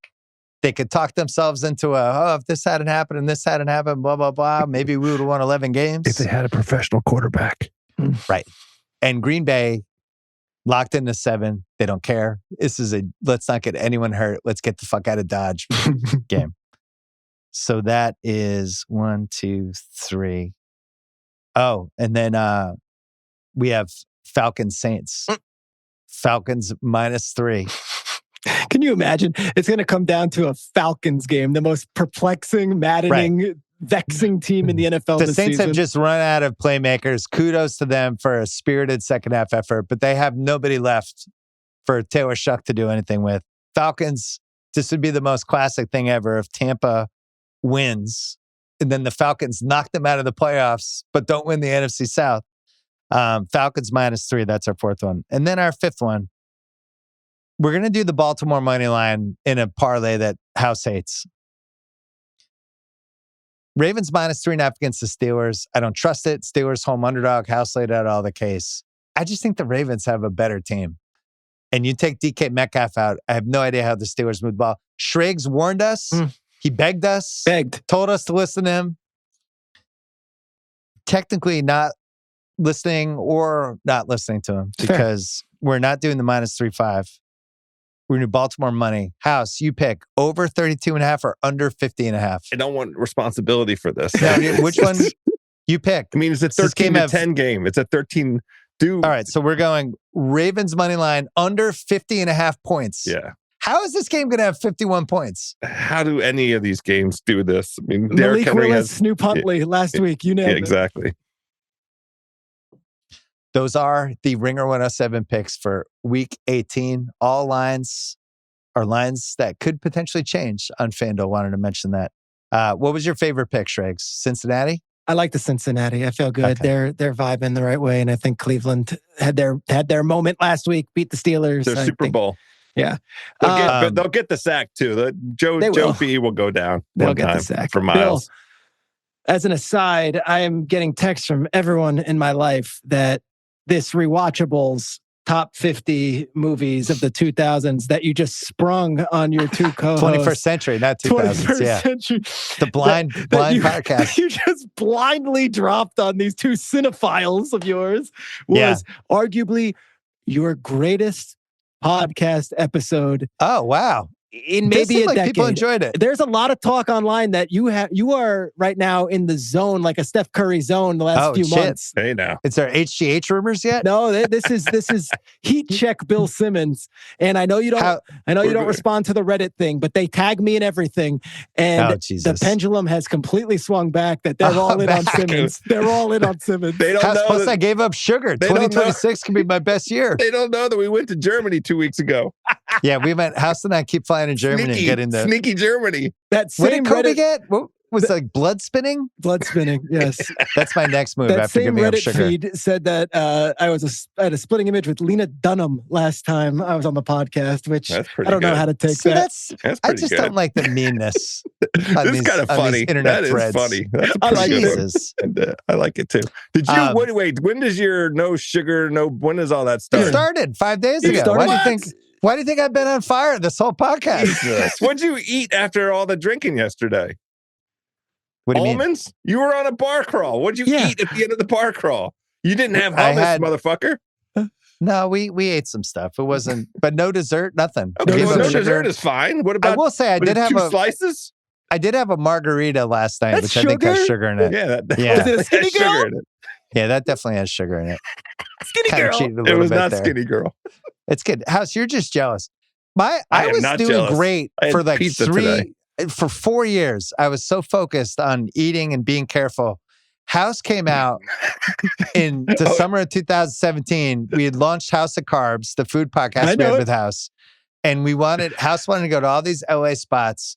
They could talk themselves into if this hadn't happened and this hadn't happened, blah, blah, blah. Maybe we would have won 11 games. If they had a professional quarterback. Right. And Green Bay locked into 7. They don't care. This is let's not get anyone hurt. Let's get the fuck out of Dodge game. So that is 1, 2, 3. Oh, and then we have Falcons Saints. Falcons minus 3. Can you imagine? It's going to come down to a Falcons game, the most perplexing, maddening, vexing team in the NFL The this Saints season. have just run out of playmakers. Kudos to them for a spirited second half effort, but they have nobody left for Taylor Shuck to do anything with. Falcons, this would be the most classic thing ever if Tampa wins and then the Falcons knock them out of the playoffs, but don't win the NFC South. Falcons minus 3. That's our 4th one. And then our 5th one. We're going to do the Baltimore money line in a parlay that House hates. Ravens minus 3.5 against the Steelers. I don't trust it. Steelers home underdog. House laid out all the case. I just think the Ravens have a better team. And you take DK Metcalf out. I have no idea how the Steelers move the ball. Schrags warned us. He begged us. Told us to listen to him. Technically not listening or not listening to him because we're not doing the minus 3.5. We're going to do Baltimore money. House, you pick over 32.5 or under 50.5. I don't want responsibility for this. Now, which one? You pick. I mean, it's a 13-10 game. It's a 13. All right, so we're going Ravens money line under 50.5 points. Yeah. How is this game going to have 51 points? How do any of these games do this? I mean, Derrick Malik Henry Willis, Snoop Huntley last week. You know, exactly. Those are the Ringer 107 picks for week 18. All lines are lines that could potentially change on FanDuel. Wanted to mention that. What was your favorite pick, Shregs? Cincinnati? I like the Cincinnati. I feel good. Okay. They're vibing the right way, and I think Cleveland had their moment last week. Beat the Steelers. Their Super Bowl. Yeah, they'll get the sack too. Joe B will go down. They'll get the sack for Miles. Bill, as an aside, I am getting texts from everyone in my life that this Rewatchables top 50 movies of the 2000s that you just sprung on your two co-hosts. 21st century, not 2000s. Yeah. Century. The blind podcast. You just blindly dropped on these two cinephiles of yours was arguably your greatest podcast episode. Oh, wow. In maybe a decade. People enjoyed it. There's a lot of talk online that you are right now in the zone, like a Steph Curry zone the last few months. Hey now. Is there HGH rumors yet? No, this is heat check Bill Simmons. And I know you don't respond to the Reddit thing, but they tag me in everything. And the pendulum has completely swung back that they're all in on Simmons. They're all in on Simmons. They don't know plus I gave up Sugar. 2026 can be my best year. They don't know that we went to Germany 2 weeks ago. Yeah, we went. House and I keep flying in Germany and getting the sneaky Germany. That what did Kobe get? What was like blood spinning? Blood spinning. Yes, that's my next move. That after same giving Reddit up Sugar. feed said that I had a splitting image with Lena Dunham last time I was on the podcast, which I don't know how to take that. That's I just don't like the meanness. This is kind of funny. Internet that threads. Is funny. That's I like Jesus. And, I like it too. Did you wait? When does your no sugar? When does all that start? It started 5 days ago. Why do you think I've been on fire this whole podcast? What'd you eat after all the drinking yesterday? What do you Almonds? mean? You were on a bar crawl. What'd you eat at the end of the bar crawl? You didn't have hummus, motherfucker. No, we ate some stuff. It wasn't, but no dessert, nothing. Okay, no dessert is fine. What about? I will say I did have 2 slices. I did have a margarita last night, which I think has sugar in it. Yeah, was it a skinny girl? Sugar in it. Yeah, that definitely has sugar in it. Skinny girl. It was not skinny girl. It's good. House, you're just jealous. I was doing jealous. great for like today. For 4 years. I was so focused on eating and being careful. House came out in the summer of 2017. We had launched House of Carbs, the food podcast we had with House. And House wanted to go to all these LA spots.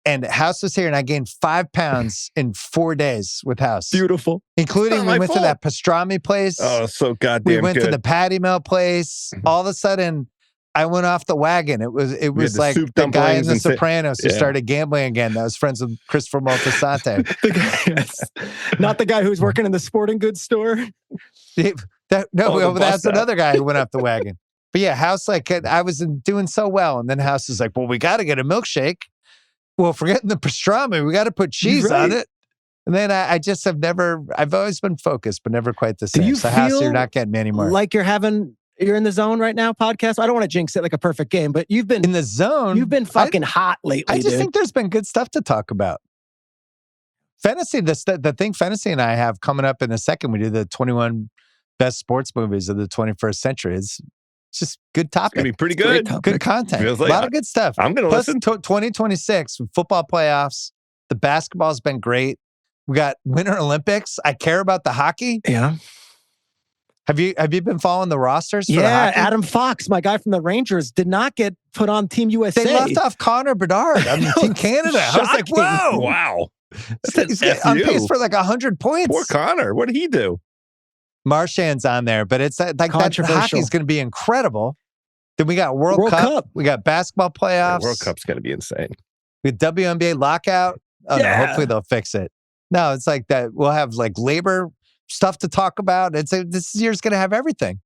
And House was here and I gained 5 pounds in 4 days with House. Beautiful. Including we went to that pastrami place. Oh, so goddamn good. We went to the patty melt place. All of a sudden, I went off the wagon. It was like the guy in The Sopranos who started gambling again. That was friends with Christopher Moltisanti. Not the guy who was working in the sporting goods store. That's another guy who went off the wagon. But yeah, House, I was doing so well. And then House is like, well, we got to get a milkshake. Well, forgetting the pastrami, we got to put cheese on it. And then I just I've always been focused, but never quite the same. Do you so feel House, you're not getting me anymore. Like you're in the zone right now, podcast? I don't want to jinx it like a perfect game, but you've been in the zone. You've been fucking hot lately. I just think there's been good stuff to talk about. Fantasy, the thing Fantasy and I have coming up in a second, we do the 21 best sports movies of the 21st century. It's just good topic. It's going to be pretty good. Good content. A lot of good stuff. I'm going to listen. 2026, football playoffs. The basketball's been great. We got Winter Olympics. I care about the hockey. Yeah. Have you been following the rosters for the hockey? Adam Fox, my guy from the Rangers, did not get put on Team USA. They left off Connor Bedard. Team Canada. I was like, whoa. Wow. He's on pace for 100 points. Poor Connor. What did he do? Marchand's on there, but it's like that hockey's going to be incredible. Then we got World Cup. We got basketball playoffs. World Cup's going to be insane. We got WNBA lockout. Oh, no, hopefully they'll fix it. No, it's like that. We'll have labor stuff to talk about. This year's going to have everything.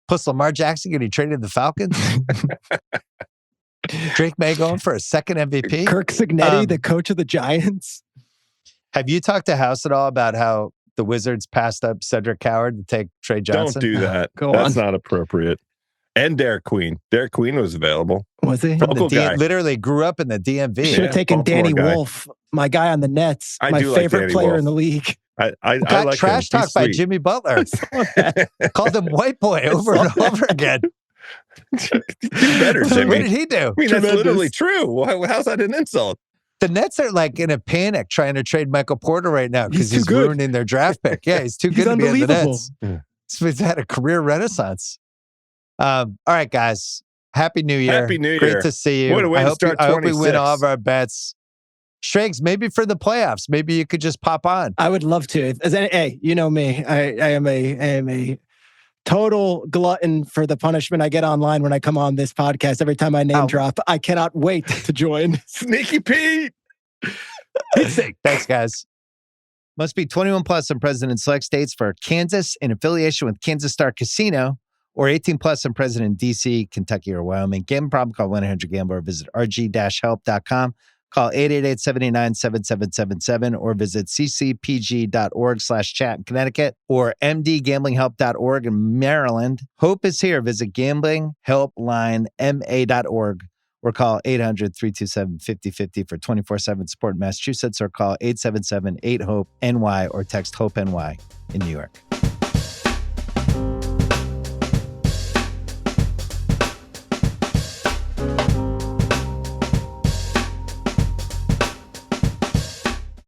Plus Lamar Jackson getting traded to the Falcons. Drake Maye going for a second MVP. Kirk Cignetti, the coach of the Giants. Have you talked to House at all about how the Wizards passed up Cedric Coward to take Trey Johnson? Don't do that. That's not appropriate. And Derek Queen. Derek Queen was available. Was he? Literally grew up in the DMV. Should have taken Danny Wolf, my guy on the Nets, my favorite player in the league. I Got like trash him. He's talk by sweet. Jimmy Butler. Called him white boy over and over again. Do better, Jimmy. What did he do? I mean, that's literally true. How's that an insult? The Nets are like in a panic trying to trade Michael Porter right now because he's ruining their draft pick. Yeah, he's too good to be in the Nets. He's had a career renaissance. All right, guys. Happy New Year. Happy New Year. Great to see you. What a way to start 26. I hope we win all of our bets. Shregs, maybe for the playoffs, maybe you could just pop on. I would love to. Hey, you know me. I am a total glutton for the punishment I get online when I come on this podcast. Every time I name drop, I cannot wait to join. Sneaky Pete. Thanks, guys. Must be 21 plus and present in select states for Kansas in affiliation with Kansas Star Casino, or 18 plus and present in DC, Kentucky, or Wyoming. Gambling problem? Call 1-800-GAMBLER or visit rg-help.com. Call 888-789-7777 or visit ccpg.org/chat in Connecticut or mdgamblinghelp.org in Maryland. Hope is here. Visit gamblinghelplinema.org or call 800-327-5050 for 24/7 support in Massachusetts, or call 877-8-HOPE-NY or text HOPE-NY in New York.